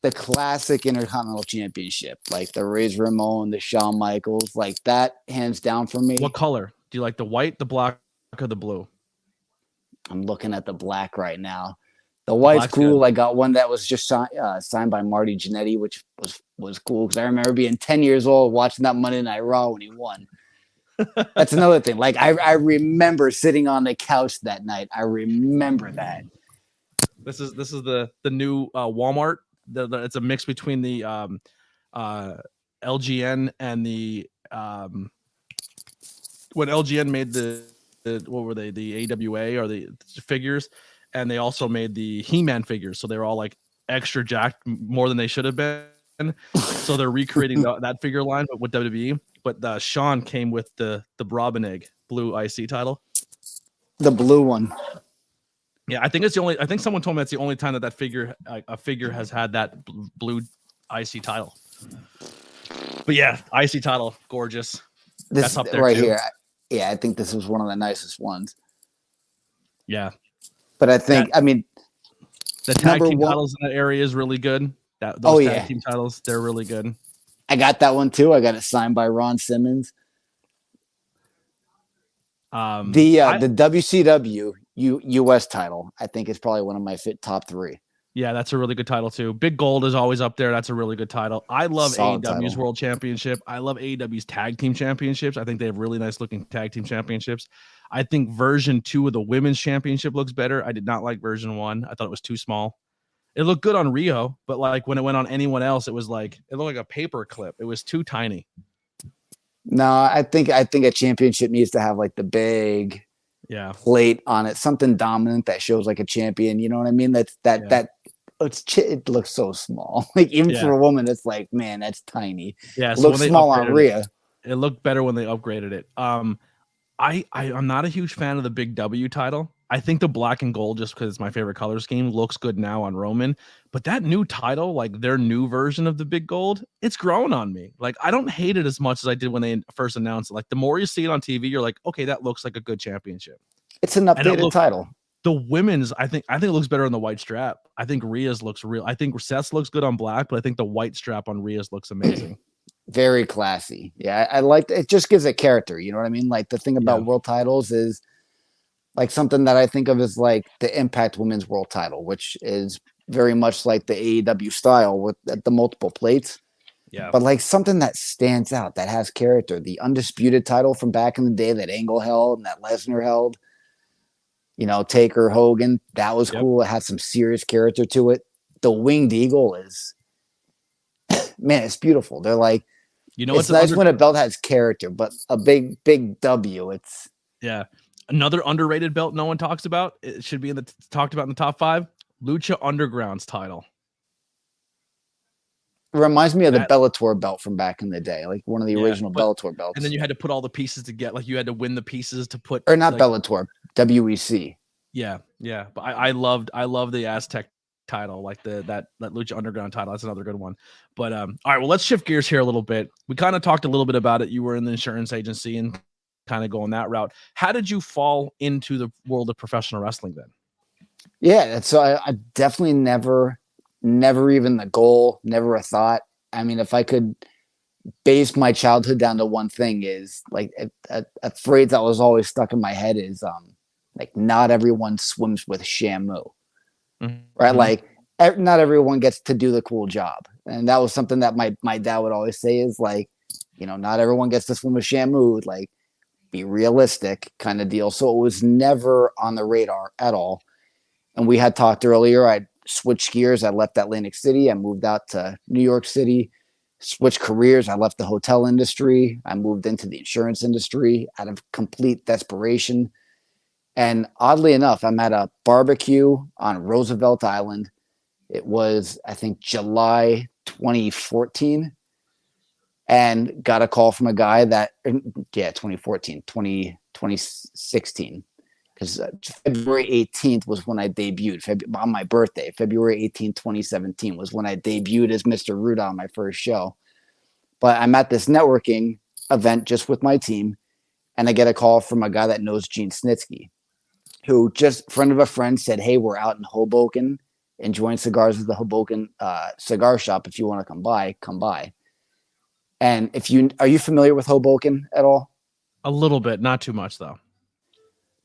B: The classic Intercontinental Championship, like the Riz Ramon, the Shawn Michaels, like that, hands down for me.
A: What color? Do you like the white, the black, or the blue?
B: I'm looking at the black right now. The white's cool. Good. I got one that was just signed by Marty Jannetty, which was cool because I remember being 10 years old watching that Monday Night Raw when he won. That's another thing. Like I remember sitting on the couch that night. I remember that.
A: This is the new Walmart. It's a mix between the LGN and the when LGN made the what were they, the AWA or the figures, and they also made the He-Man figures, so they were all like extra jacked more than they should have been. So they're recreating that figure line, but with WWE. But Sean came with the Robin Egg blue IC title,
B: the blue one.
A: Yeah, I think I think someone told me that's the only time that figure a figure has had that blue IC title. But yeah, IC title, gorgeous.
B: That's up there right here. Yeah, I think this was one of the nicest ones.
A: Yeah,
B: but I think
A: the tag team titles in that area is really good. Those tag team titles, they're really good.
B: I got that one too. I got it signed by Ron Simmons.
A: I
B: The WCW US title, I think, is probably one of my top three.
A: Yeah, that's a really good title too. Big Gold is always up there. That's a really good title. I love
B: Solid
A: AEW's
B: title.
A: World Championship. I love AEW's Tag Team Championships. I think they have really nice looking Tag Team Championships. I think version 2 of the Women's Championship looks better. I did not like version 1. I thought it was too small. It looked good on Rio, but like when it went on anyone else, it was like it looked like a paper clip. It was too tiny.
B: No, I think a championship needs to have like the big plate on it, something dominant that shows like a champion. You know what I mean? It looks so small. Like even for a woman, it's like, man, that's tiny.
A: Yeah,
B: it looks small on Rhea.
A: It looked better when they upgraded it. I'm not a huge fan of the Big W title. I think the black and gold, just because it's my favorite color scheme, looks good now on Roman. But that new title, like their new version of the Big Gold, it's grown on me. Like I don't hate it as much as I did when they first announced it. Like the more you see it on TV, you're like, okay, that looks like a good championship.
B: It's an updated title.
A: The women's, I think it looks better on the white strap. I think Rhea's looks real. I think Seth's looks good on black, but I think the white strap on Rhea's looks amazing.
B: Very classy. Yeah, I like it. Just gives it character. You know what I mean? Like the thing about world titles is like something that I think of as like the Impact Women's World Title, which is very much like the AEW style with the multiple plates.
A: Yeah.
B: But like something that stands out, that has character. The undisputed title from back in the day that Angle held and that Lesnar held. You know, Taker, Hogan, that was cool. It had some serious character to it. The Winged Eagle is, man, it's beautiful. They're like, it's nice when a belt has character, but a big W, it's
A: another underrated belt no one talks about. It should be talked about in the top 5. Lucha Underground's title.
B: It reminds me of the Bellator belt from back in the day, like one of the original Bellator belts.
A: And then you had to put all the pieces to get, like you had to win the pieces to put,
B: or not Bellator, WEC.
A: Yeah. But I love the Aztec title, like that Lucha Underground title. That's another good one. But all right, well, let's shift gears here a little bit. We kind of talked a little bit about it. You were in the insurance agency and kind of going that route. How did you fall into the world of professional wrestling then?
B: Yeah, so I definitely never even the goal, never a thought. I mean, if I could base my childhood down to one thing, is like a phrase that was always stuck in my head is like not everyone swims with Shamu. Right? Like not everyone gets to do the cool job. And that was something that my dad would always say is like, you know, not everyone gets to swim with Shamu, like be realistic kind of deal. So it was never on the radar at all. And we had talked earlier, I switched gears. I left Atlantic City. I moved out to New York City, switched careers. I left the hotel industry. I moved into the insurance industry out of complete desperation. And oddly enough, I'm at a barbecue on Roosevelt Island. It was, I think, July 2014. And got a call from a guy 2016. Because February 18th was when I debuted. On my birthday, February 18th, 2017 was when I debuted as Mr. Ruda on my first show. But I'm at this networking event just with my team. And I get a call from a guy that knows Gene Snitsky, who just friend of a friend said, hey, we're out in Hoboken enjoying cigars at the Hoboken cigar shop. If you want to come by. And are you familiar with Hoboken at all?
A: A little bit, not too much though.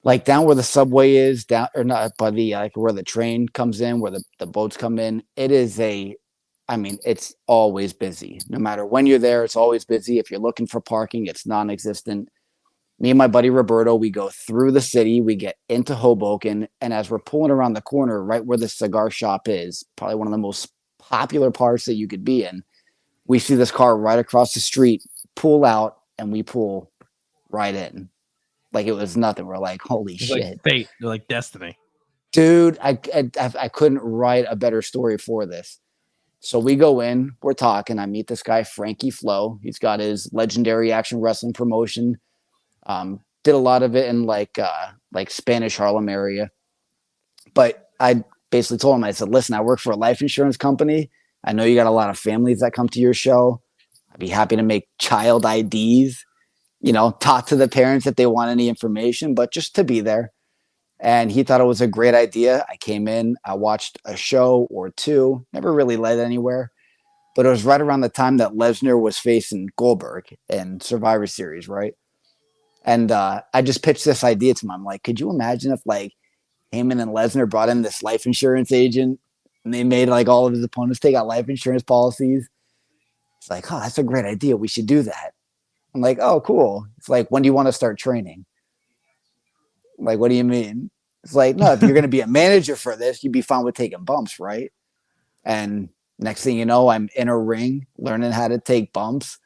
B: Like down where the subway is, down or not by the like where the train comes in, where the boats come in. It is it's always busy. No matter when you're there, it's always busy. If you're looking for parking, it's non-existent. Me and my buddy Roberto, we go through the city, we get into Hoboken, and as we're pulling around the corner, right where the cigar shop is, probably one of the most popular parts that you could be in, we see this car right across the street pull out, and we pull right in. Like it was nothing. We're like, holy shit.
A: Like fate. They're like destiny.
B: Dude, I couldn't write a better story for this. So we go in, we're talking. I meet this guy, Frankie Flo. He's got his legendary action wrestling promotion. Did a lot of it in like Spanish Harlem area. But I basically told him, I said, listen, I work for a life insurance company. I know you got a lot of families that come to your show. I'd be happy to make child IDs, you know, talk to the parents if they want any information, but just to be there. And he thought it was a great idea. I came in, I watched a show or two, never really led anywhere. but it was right around the time that Lesnar was facing Goldberg in Survivor Series, right? And I just pitched this idea to him. I'm like, could you imagine if like Heyman and Lesnar brought in this life insurance agent and they made like all of his opponents take out life insurance policies? It's like, oh, that's a great idea. We should do that. I'm like, oh, cool. It's like, when do you want to start training? I'm like, what do you mean? It's like, no, if you're going to be a manager for this, you'd be fine with taking bumps, right? And next thing you know, I'm in a ring learning how to take bumps.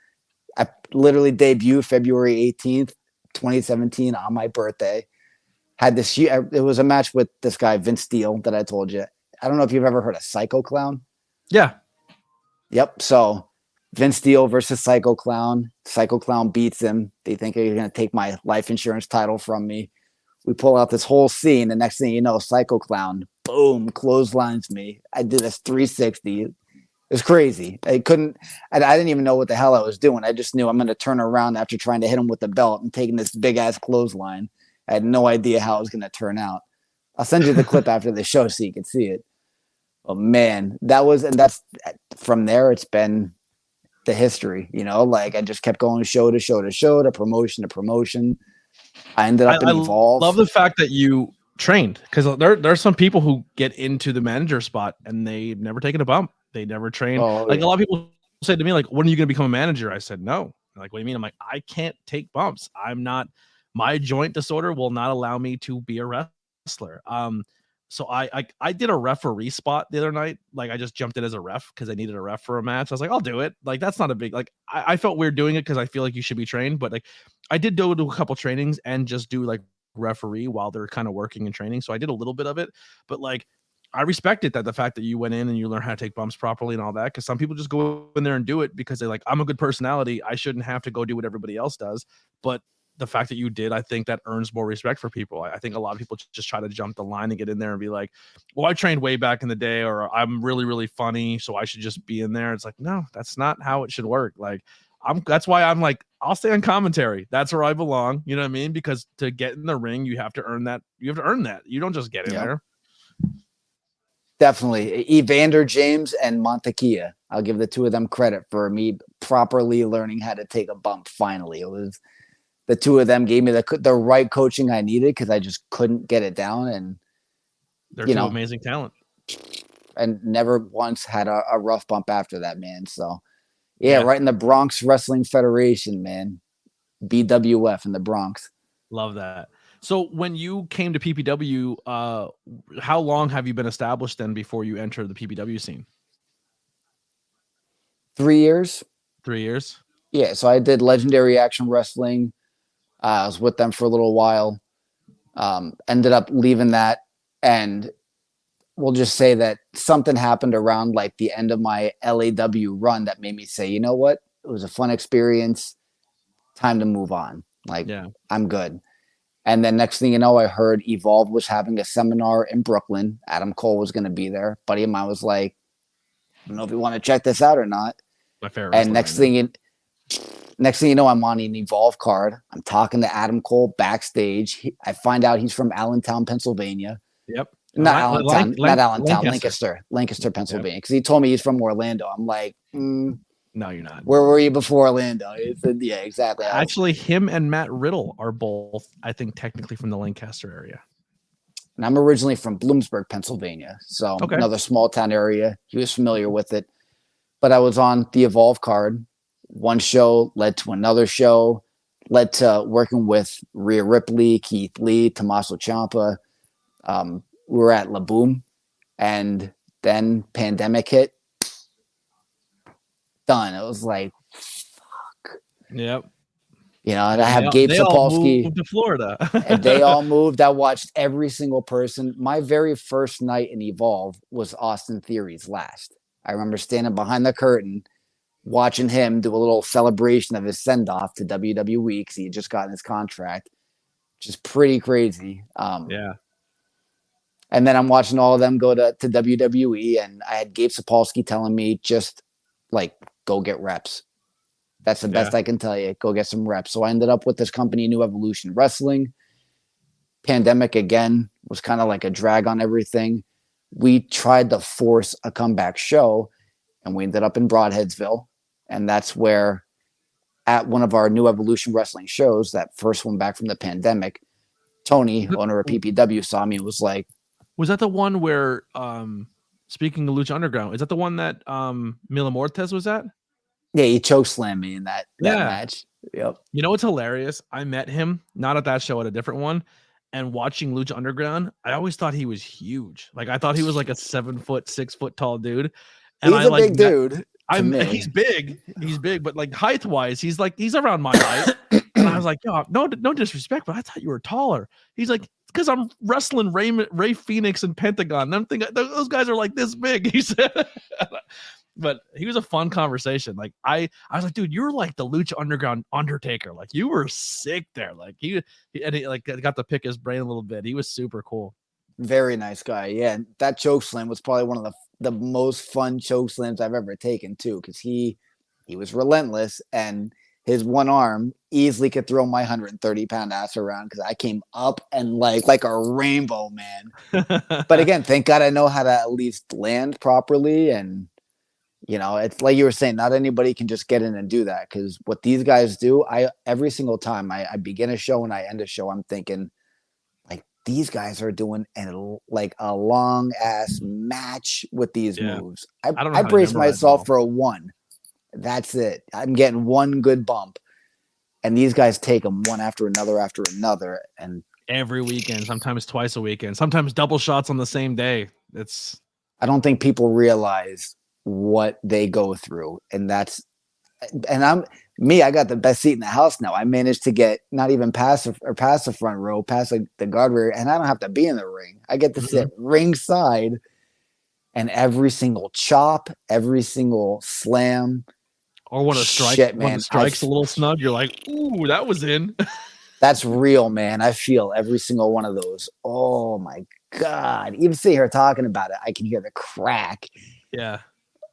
B: I literally debuted February 18th, 2017 on my birthday. Had this, it was a match with this guy, Vince Steele, that I told you. I don't know if you've ever heard of Psycho Clown.
A: Yeah.
B: Yep. So Vince Steele versus Psycho Clown. Psycho Clown beats him. They think they're going to take my life insurance title from me. We pull out this whole scene. The next thing you know, Psycho Clown, boom, clotheslines me. I did this 360. It was crazy. I didn't even know what the hell I was doing. I just knew I'm going to turn around after trying to hit him with the belt and taking this big ass clothesline. I had no idea how it was going to turn out. I'll send you the clip after the show so you can see it. Oh man, that's from there. It's been the history, like I just kept going show to show to show to promotion to promotion. I ended up in Evolve.
A: I love the fact that you trained, because there's some people who get into the manager spot and they've never taken a bump. They never trained. A lot of people say to me, like, when are you going to become a manager? I said, no. Like, what do you mean? I'm like, I can't take bumps. My joint disorder will not allow me to be a wrestler. So I did a referee spot the other night. Like, I just jumped in as a ref because I needed a ref for a match. I was like, I'll do it. Like, that's not a big, like, I felt weird doing it because I feel like you should be trained, but like I did do a couple trainings and just do like referee while they're kind of working and training. So I did a little bit of it, but like, I respect it, that the fact that you went in and you learned how to take bumps properly and all that. Cause some people just go in there and do it because they're like, I'm a good personality. I shouldn't have to go do what everybody else does. But the fact that you did, I think that earns more respect for people. I think a lot of people just try to jump the line and get in there and be like, well, I trained way back in the day, or I'm really, really funny, so I should just be in there. It's like, no, that's not how it should work. Like, that's why I'm like, I'll stay on commentary. That's where I belong. You know what I mean? Because to get in the ring, you have to earn that. You have to earn that. You don't just get in there.
B: Definitely. Evander James and Montekia. I'll give the two of them credit for me properly learning how to take a bump. Finally, it was the two of them gave me the right coaching I needed because I just couldn't get it down. And
A: they're two amazing talent.
B: And never once had a rough bump after that, man. So, yeah, right in the Bronx Wrestling Federation, man. BWF in the Bronx.
A: Love that. So when you came to PPW, how long have you been established then before you entered the PPW scene?
B: 3 years.
A: 3 years?
B: Yeah, so I did Legendary Action Wrestling. I was with them for a little while. Ended up leaving that, and we'll just say that something happened around like the end of my LAW run that made me say, you know what? It was a fun experience. Time to move on. Like, I'm good. And then next thing you know, I heard Evolve was having a seminar in Brooklyn. Adam Cole was going to be there. Buddy of mine was like, I don't know if you want to check this out or not.
A: My favorite.
B: And next thing you know, I'm on an Evolve card. I'm talking to Adam Cole backstage. I find out he's from Allentown, Pennsylvania.
A: Yep.
B: Not Allentown, Lancaster, Pennsylvania. Because he told me he's from Orlando. I'm like,
A: no, you're not.
B: Where were you before Orlando? He said, yeah, exactly.
A: Actually, him and Matt Riddle are both, I think, technically from the Lancaster area.
B: And I'm originally from Bloomsburg, Pennsylvania. So another small town area. He was familiar with it. But I was on the Evolve card. One show led to another show, led to working with Rhea Ripley, Keith Lee, Tommaso Ciampa. We were at La Boom, and then pandemic hit. Done. It was like, fuck.
A: Yep.
B: And I have Gabe Sapolsky.
A: Moved to Florida.
B: And they all moved. I watched every single person. My very first night in Evolve was Austin Theory's last. I remember standing behind the curtain, watching him do a little celebration of his send-off to WWE because he had just gotten his contract, which is pretty crazy. And then I'm watching all of them go to WWE, and I had Gabe Sapolsky telling me just, like, go get reps. That's the best I can tell you. Go get some reps. So I ended up with this company, New Evolution Wrestling. Pandemic, again, was kind of like a drag on everything. We tried to force a comeback show, and we ended up in Broadheadsville. And that's where, at one of our New Evolution Wrestling shows, that first one back from the pandemic, Tony, owner of PPW, saw me and was like,
A: was that the one where, speaking of Lucha Underground, is that the one that Mila Mortez was at?
B: yeah, he chokeslammed me in that match. Yep.
A: You know what's hilarious? I met him not at that show, at a different one, and watching Lucha Underground, I always thought he was huge. Like, I thought he was like a 7 foot, 6 foot tall dude. And
B: He's a big dude.
A: He's big, but like height wise, he's around my height. And I was like, yo, no disrespect, but I thought you were taller. He's like, because I'm wrestling Ray Phoenix and Pentagon. And I'm thinking those guys are like this big. He said, but he was a fun conversation. Like I was like, dude, you're like the Lucha Underground Undertaker. Like you were sick there. Like he like got to pick his brain a little bit. He was super cool.
B: Very nice guy. Yeah, that choke slam was probably one of the most fun choke slams I've ever taken too, because he was relentless, and his one arm easily could throw my 130-pound ass around because I came up and like a rainbow, man. But again, thank God I know how to at least land properly, and you know, it's like you were saying, not anybody can just get in and do that, because what these guys do, every single time I begin a show and I end a show, I'm thinking, these guys are doing a long ass match with these moves. I brace myself for a 1. That's it. I'm getting one good bump, and these guys take them one after another, and
A: every weekend, sometimes twice a weekend, sometimes double shots on the same day.
B: I don't think people realize what they go through, and I got the best seat in the house now. I managed to get not even past the front row, past the guardrail, and I don't have to be in the ring. I get to sit ringside, and every single chop, every single slam,
A: or when a strike's a little snug, you're like, ooh, that was in.
B: That's real, man. I feel every single one of those. Oh my God. Even sitting here talking about it, I can hear the crack.
A: Yeah.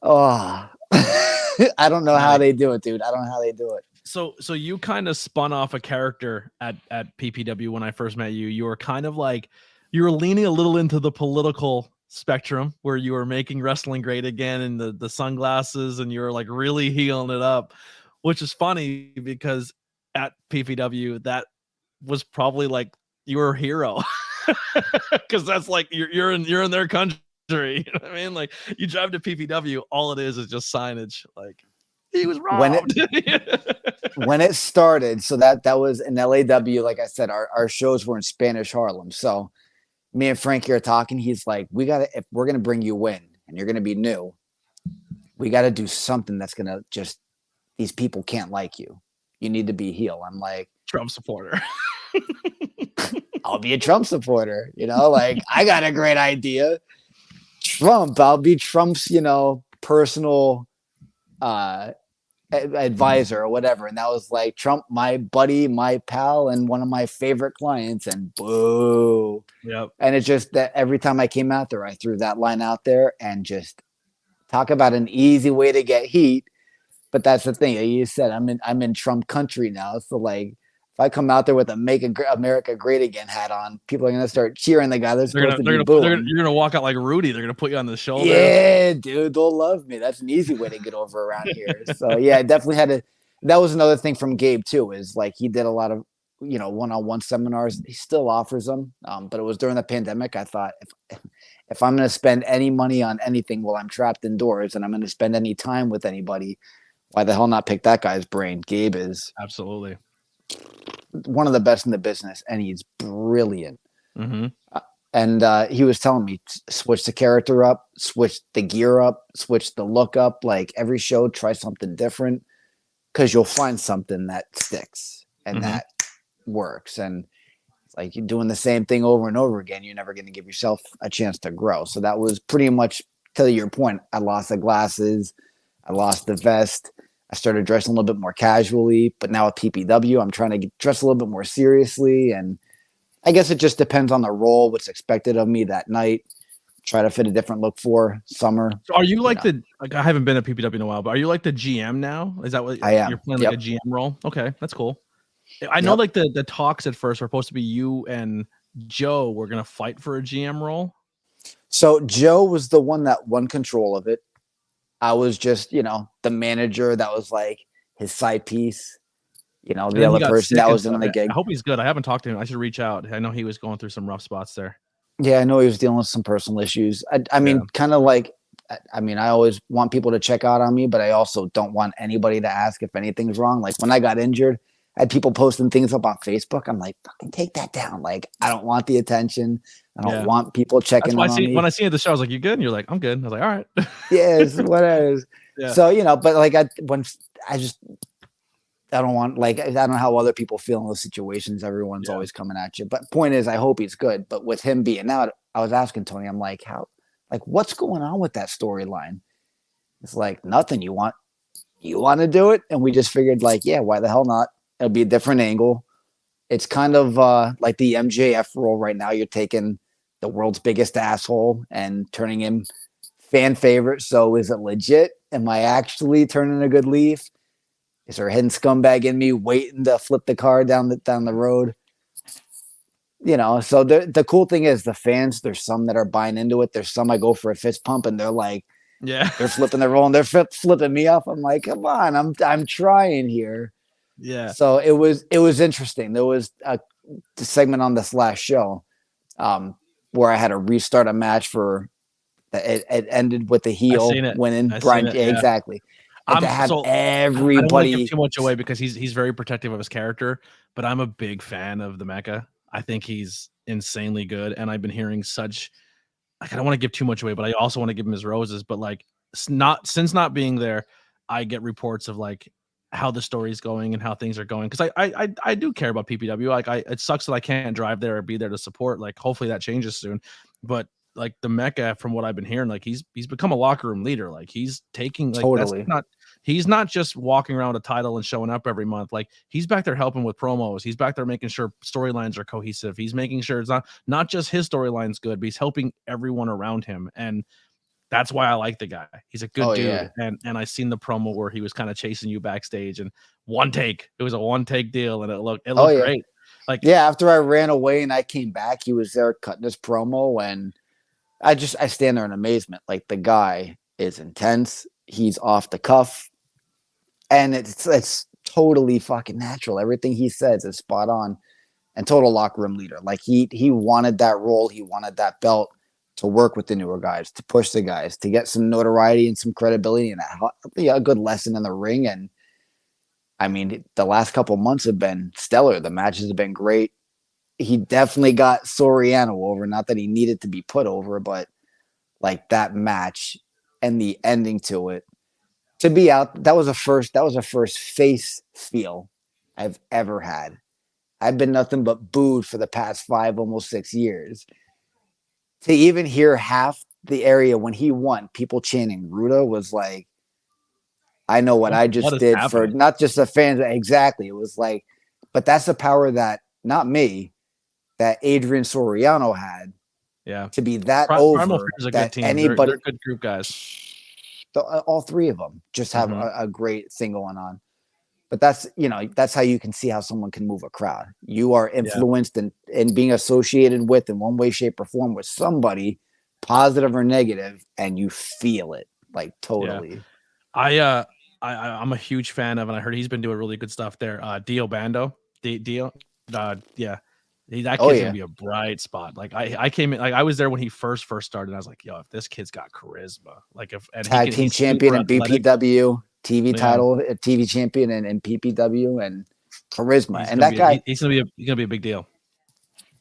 B: Oh, I don't know how they do it, dude. I don't know how they do it.
A: So you kind of spun off a character at PPW when I first met you. You were kind of like, you were leaning a little into the political spectrum, where you were making wrestling great again, and the sunglasses, and you were like really healing it up, which is funny because at PPW that was probably like your hero, because that's like you're in their country. You know what I mean? Like, you drive to PPW, all it is just signage. Like, he was robbed.
B: When it started, so that was in LAW. Like I said, our shows were in Spanish Harlem. So me and Frankie are talking. He's like, if we're gonna bring you in and you're gonna be new, we got to do something that's gonna just, these people can't like you. You need to be heel. I'm like,
A: Trump supporter.
B: I'll be a Trump supporter. You know, like, I got a great idea. Trump, I'll be Trump's, personal advisor or whatever. And that was like, Trump, my buddy, my pal, and one of my favorite clients, and boo.
A: Yep.
B: And it's just that every time I came out there, I threw that line out there, and just talk about an easy way to get heat. But that's the thing. You said I'm in Trump country now. So like, if I come out there with a "Make America Great Again" hat on, people are gonna start cheering the guy. You're
A: gonna walk out like Rudy. They're gonna put you on the shoulder.
B: Yeah, dude, they'll love me. That's an easy way to get over around here. So yeah, I definitely had to. That was another thing from Gabe too. Is like, he did a lot of one-on-one seminars. He still offers them, but it was during the pandemic. I thought, if I'm gonna spend any money on anything while I'm trapped indoors, and I'm gonna spend any time with anybody, why the hell not pick that guy's brain? Gabe is
A: absolutely
B: one of the best in the business, and he's brilliant.
A: Mm-hmm.
B: And he was telling me, switch the character up, switch the gear up, switch the look up. Like, every show, try something different, because you'll find something that sticks and that works. And it's like, you're doing the same thing over and over again, you're never going to give yourself a chance to grow. So that was pretty much, to your point, I lost the glasses, I lost the vest. I started dressing a little bit more casually, but now at PPW, I'm trying to dress a little bit more seriously. And I guess it just depends on the role, what's expected of me that night. Try to fit a different look for summer.
A: So are you like I haven't been at PPW in a while, but are you like the GM now? Is that what
B: I am?
A: You're playing like a GM role? Okay, that's cool. I know like the talks at first were supposed to be you and Joe were going to fight for a GM role.
B: So Joe was the one that won control of it. I was just, the manager that was like his side piece, the
A: And then he
B: other
A: got
B: person
A: sick
B: that
A: and
B: was in
A: stuff.
B: the
A: I
B: gig.
A: hope he's good. I haven't talked to him. I should reach out. I know he was going through some rough spots there.
B: Yeah, I know he was dealing with some personal issues. I
A: Yeah.
B: mean, kind of like, I always want people to check out on me, but I also don't want anybody to ask if anything's wrong. Like when I got injured, I had people posting things up on Facebook. I'm like, fucking take that down. Like, I don't want the attention. I don't want people
A: That's
B: checking
A: why
B: in on me.
A: when I see you at the show, I was like, "You good?" And you're like, "I'm good." I was like, "All right."
B: Yes, whatever.
A: Yeah.
B: So, but like I don't want, like, I don't know how other people feel in those situations. Everyone's always coming at you. But point is, I hope he's good. But with him being out, I was asking Tony, I'm like, what's going on with that storyline? It's like nothing. You want to do it? And we just figured, like, yeah, why the hell not? It'll be a different angle. It's kind of like the MJF role right now. You're taking the world's biggest asshole and turning him fan favorite. So is it legit? Am I actually turning a good leaf? Is there a hidden scumbag in me waiting to flip the car down the road? So the cool thing is the fans, there's some that are buying into it. There's some I go for a fist pump and they're like,
A: Yeah.
B: they're flipping the roll and they're flipping me off. I'm like, come on, I'm trying here.
A: Yeah.
B: So it was interesting. There was a segment on this last show where I had to restart a match for it ended with the heel winning. Brian, exactly. And to have everybody.
A: I don't want to give too much away because he's very protective of his character, but I'm a big fan of the Mecha. I think he's insanely good, and I've been hearing such. Like, I don't want to give too much away, but I also want to give him his roses. But like, since not being there, I get reports of like how the story's going and how things are going, because I do care about PPW. Like, it sucks that I can't drive there or be there to support. Like, hopefully that changes soon, but like the Mecha, from what I've been hearing, like he's become a locker room leader. Like he's taking, like,
B: totally.
A: He's not just walking around a title and showing up every month. Like he's back there helping with promos. He's back there making sure storylines are cohesive. He's making sure it's not just his storyline's good, but he's helping everyone around him. And that's why I like the guy. He's a good dude.
B: Yeah.
A: And I seen the promo where he was kind of chasing you backstage, and it was a one take deal, and it looked great. Like,
B: yeah, after I ran away and I came back, he was there cutting his promo, and I stand there in amazement. Like, the guy is intense. He's off the cuff, and it's totally fucking natural. Everything he says is spot on, and total locker room leader. Like he wanted that role. He wanted that belt to work with the newer guys, to push the guys, to get some notoriety and some credibility, and a good lesson in the ring. And I mean, the last couple months have been stellar. The matches have been great. He definitely got Soriano over. Not that he needed to be put over, but like that match and the ending to it, to be out, that was a first face feel I've ever had. I've been nothing but booed for the past 5, almost 6 years. To even hear half the area when he won, people chanting Ruda, was like, I know what I just did for not just the fans. Exactly. It was like, but that's the power that, not me, that Adrian Soriano had.
A: Yeah.
B: To be that over.
A: Primal Fear's a good team.
B: Anybody,
A: they're good group guys.
B: All three of them just have a great thing going on. But that's how you can see how someone can move a crowd. You are influenced and being associated with, in one way, shape, or form, with somebody, positive or negative, and you feel it, like, totally.
A: Yeah. I'm a huge fan of, and I heard he's been doing really good stuff there. Dio Bando, Dio, yeah. That kid's gonna be a bright spot. Like I came in, like I was there when he first started. And I was like, yo, if this kid's got charisma, like
B: tag team champion in BPW, TV title, TV champion in PPW, and charisma, and that guy,
A: he's gonna be a big deal.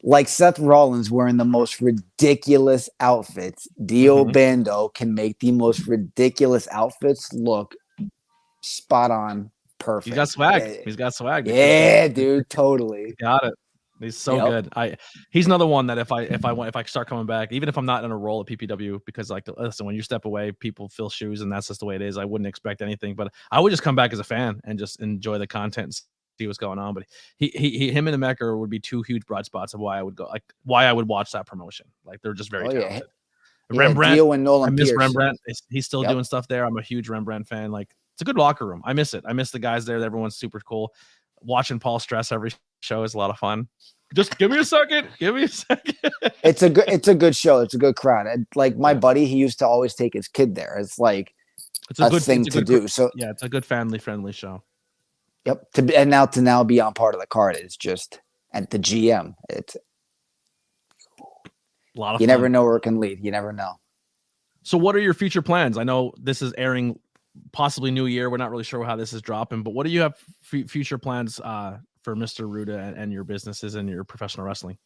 B: Like Seth Rollins wearing the most ridiculous outfits, Dio Bando can make the most ridiculous outfits look spot on, perfect.
A: He's got swag. He's got swag.
B: Yeah, dude, totally
A: got it. He's so good. He's another one that if I start coming back, even if I'm not in a role at PPW, because like, listen, when you step away, people fill shoes, and that's just the way it is. I wouldn't expect anything, but I would just come back as a fan and just enjoy the content and see what's going on. But him and the Mecha would be two huge broad spots of why I would go, like why I would watch that promotion. Like, they're just very talented. Rembrandt,
B: Dio and Nolan
A: I miss
B: Pierce.
A: Rembrandt. He's still doing stuff there. I'm a huge Rembrandt fan. Like, it's a good locker room. I miss it. I miss the guys there. Everyone's super cool. Watching Paul Stress every show is a lot of fun. Just give me a second.
B: It's a good show. It's a good crowd. And like my buddy, he used to always take his kid there. It's like
A: It's a good
B: thing to do. So
A: yeah, it's a good family friendly show.
B: yep. To now be on part of the card is just at the GM. It's
A: A lot of
B: you
A: fun.
B: never know where it can lead. You never know.
A: So what are your future plans? I know this is airing possibly New Year. We're not really sure how this is dropping, but what do you have future plans for Mr. Ruda and your businesses and your professional wrestling?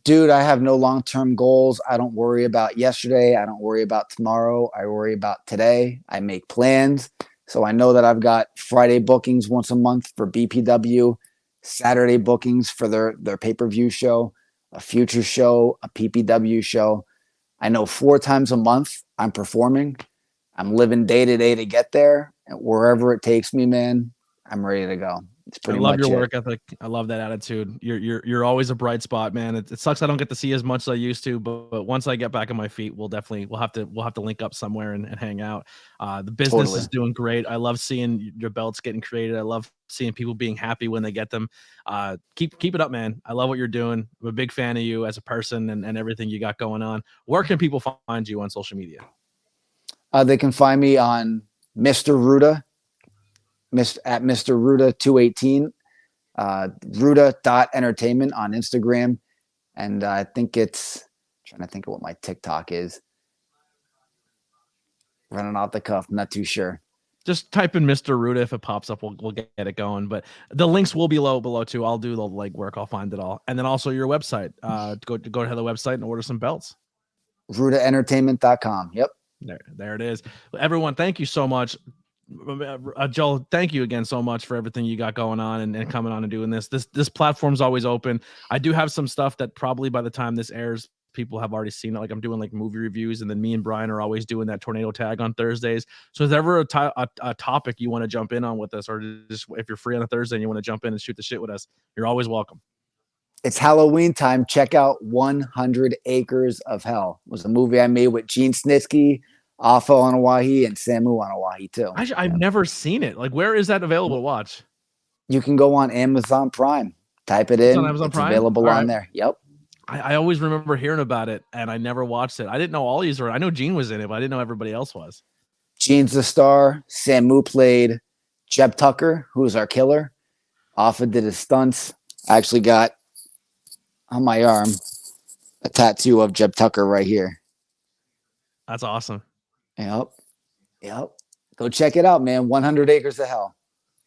B: Dude, I have no long-term goals. I don't worry about yesterday. I don't worry about tomorrow. I worry about today. I make plans. So I know that I've got Friday bookings once a month for BPW, Saturday bookings for their pay-per-view show, a future show, a PPW show. I know 4 times a month I'm performing. I'm living day to day to get there. And wherever it takes me, man, I'm ready to go. It's pretty
A: I love
B: much
A: your
B: it.
A: work ethic. I love that attitude. You're always a bright spot, man. It sucks I don't get to see as much as I used to, but once I get back on my feet, we'll have to link up somewhere and hang out. The business is doing great. I love seeing your belts getting created. I love seeing people being happy when they get them. Keep it up, man. I love what you're doing. I'm a big fan of you as a person and everything you got going on. Where can people find you on social media?
B: They can find me on Mr. Ruda, at Mr. Ruda 218, Ruda.entertainment on Instagram. And I think I'm trying to think of what my TikTok is. Running off the cuff, not too sure.
A: Just type in Mr. Ruda. If it pops up, we'll get it going. But the links will be below too. I'll do the legwork. I'll find it all. And then also your website. Go to the website and order some belts.
B: RudaEntertainment.com. Yep.
A: There it is. Everyone, thank you so much. Joel, thank you again so much for everything you got going on and coming on and doing this. This platform's always open. I do have some stuff that probably by the time this airs, people have already seen it. Like I'm doing like movie reviews, and then me and Brian are always doing that tornado tag on Thursdays. So if there's ever a topic you want to jump in on with us, or just if you're free on a Thursday and you want to jump in and shoot the shit with us, you're always welcome.
B: It's Halloween time. Check out 100 Acres of Hell. It was a movie I made with Gene Snitsky, Afo Anawahi, and Samu Anawahi too.
A: I've never seen it. Like, where is that available to watch?
B: You can go on Amazon Prime. Type it in. It's available on there. Yep.
A: I always remember hearing about it, and I never watched it. I didn't know all these were. I know Gene was in it, but I didn't know everybody else was.
B: Gene's the star. Samu played Jeb Tucker, who's our killer. Afa did his stunts. I actually got on my arm a tattoo of Jeb Tucker right here.
A: That's awesome.
B: Yep. Go check it out, man. 100 Acres of Hell.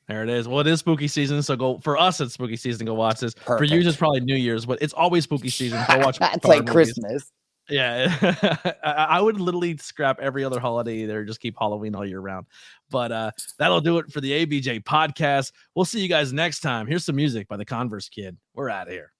A: There it is. Well, it is spooky season, so for us, it's spooky season. Go watch this.
B: Perfect.
A: For you, it's probably New Year's, but it's always spooky season. Go watch.
B: It's like movies. Christmas.
A: Yeah, I would literally scrap every other holiday there. Just keep Halloween all year round. But that'll do it for the ABJ podcast. We'll see you guys next time. Here's some music by the Converse Kid. We're out of here.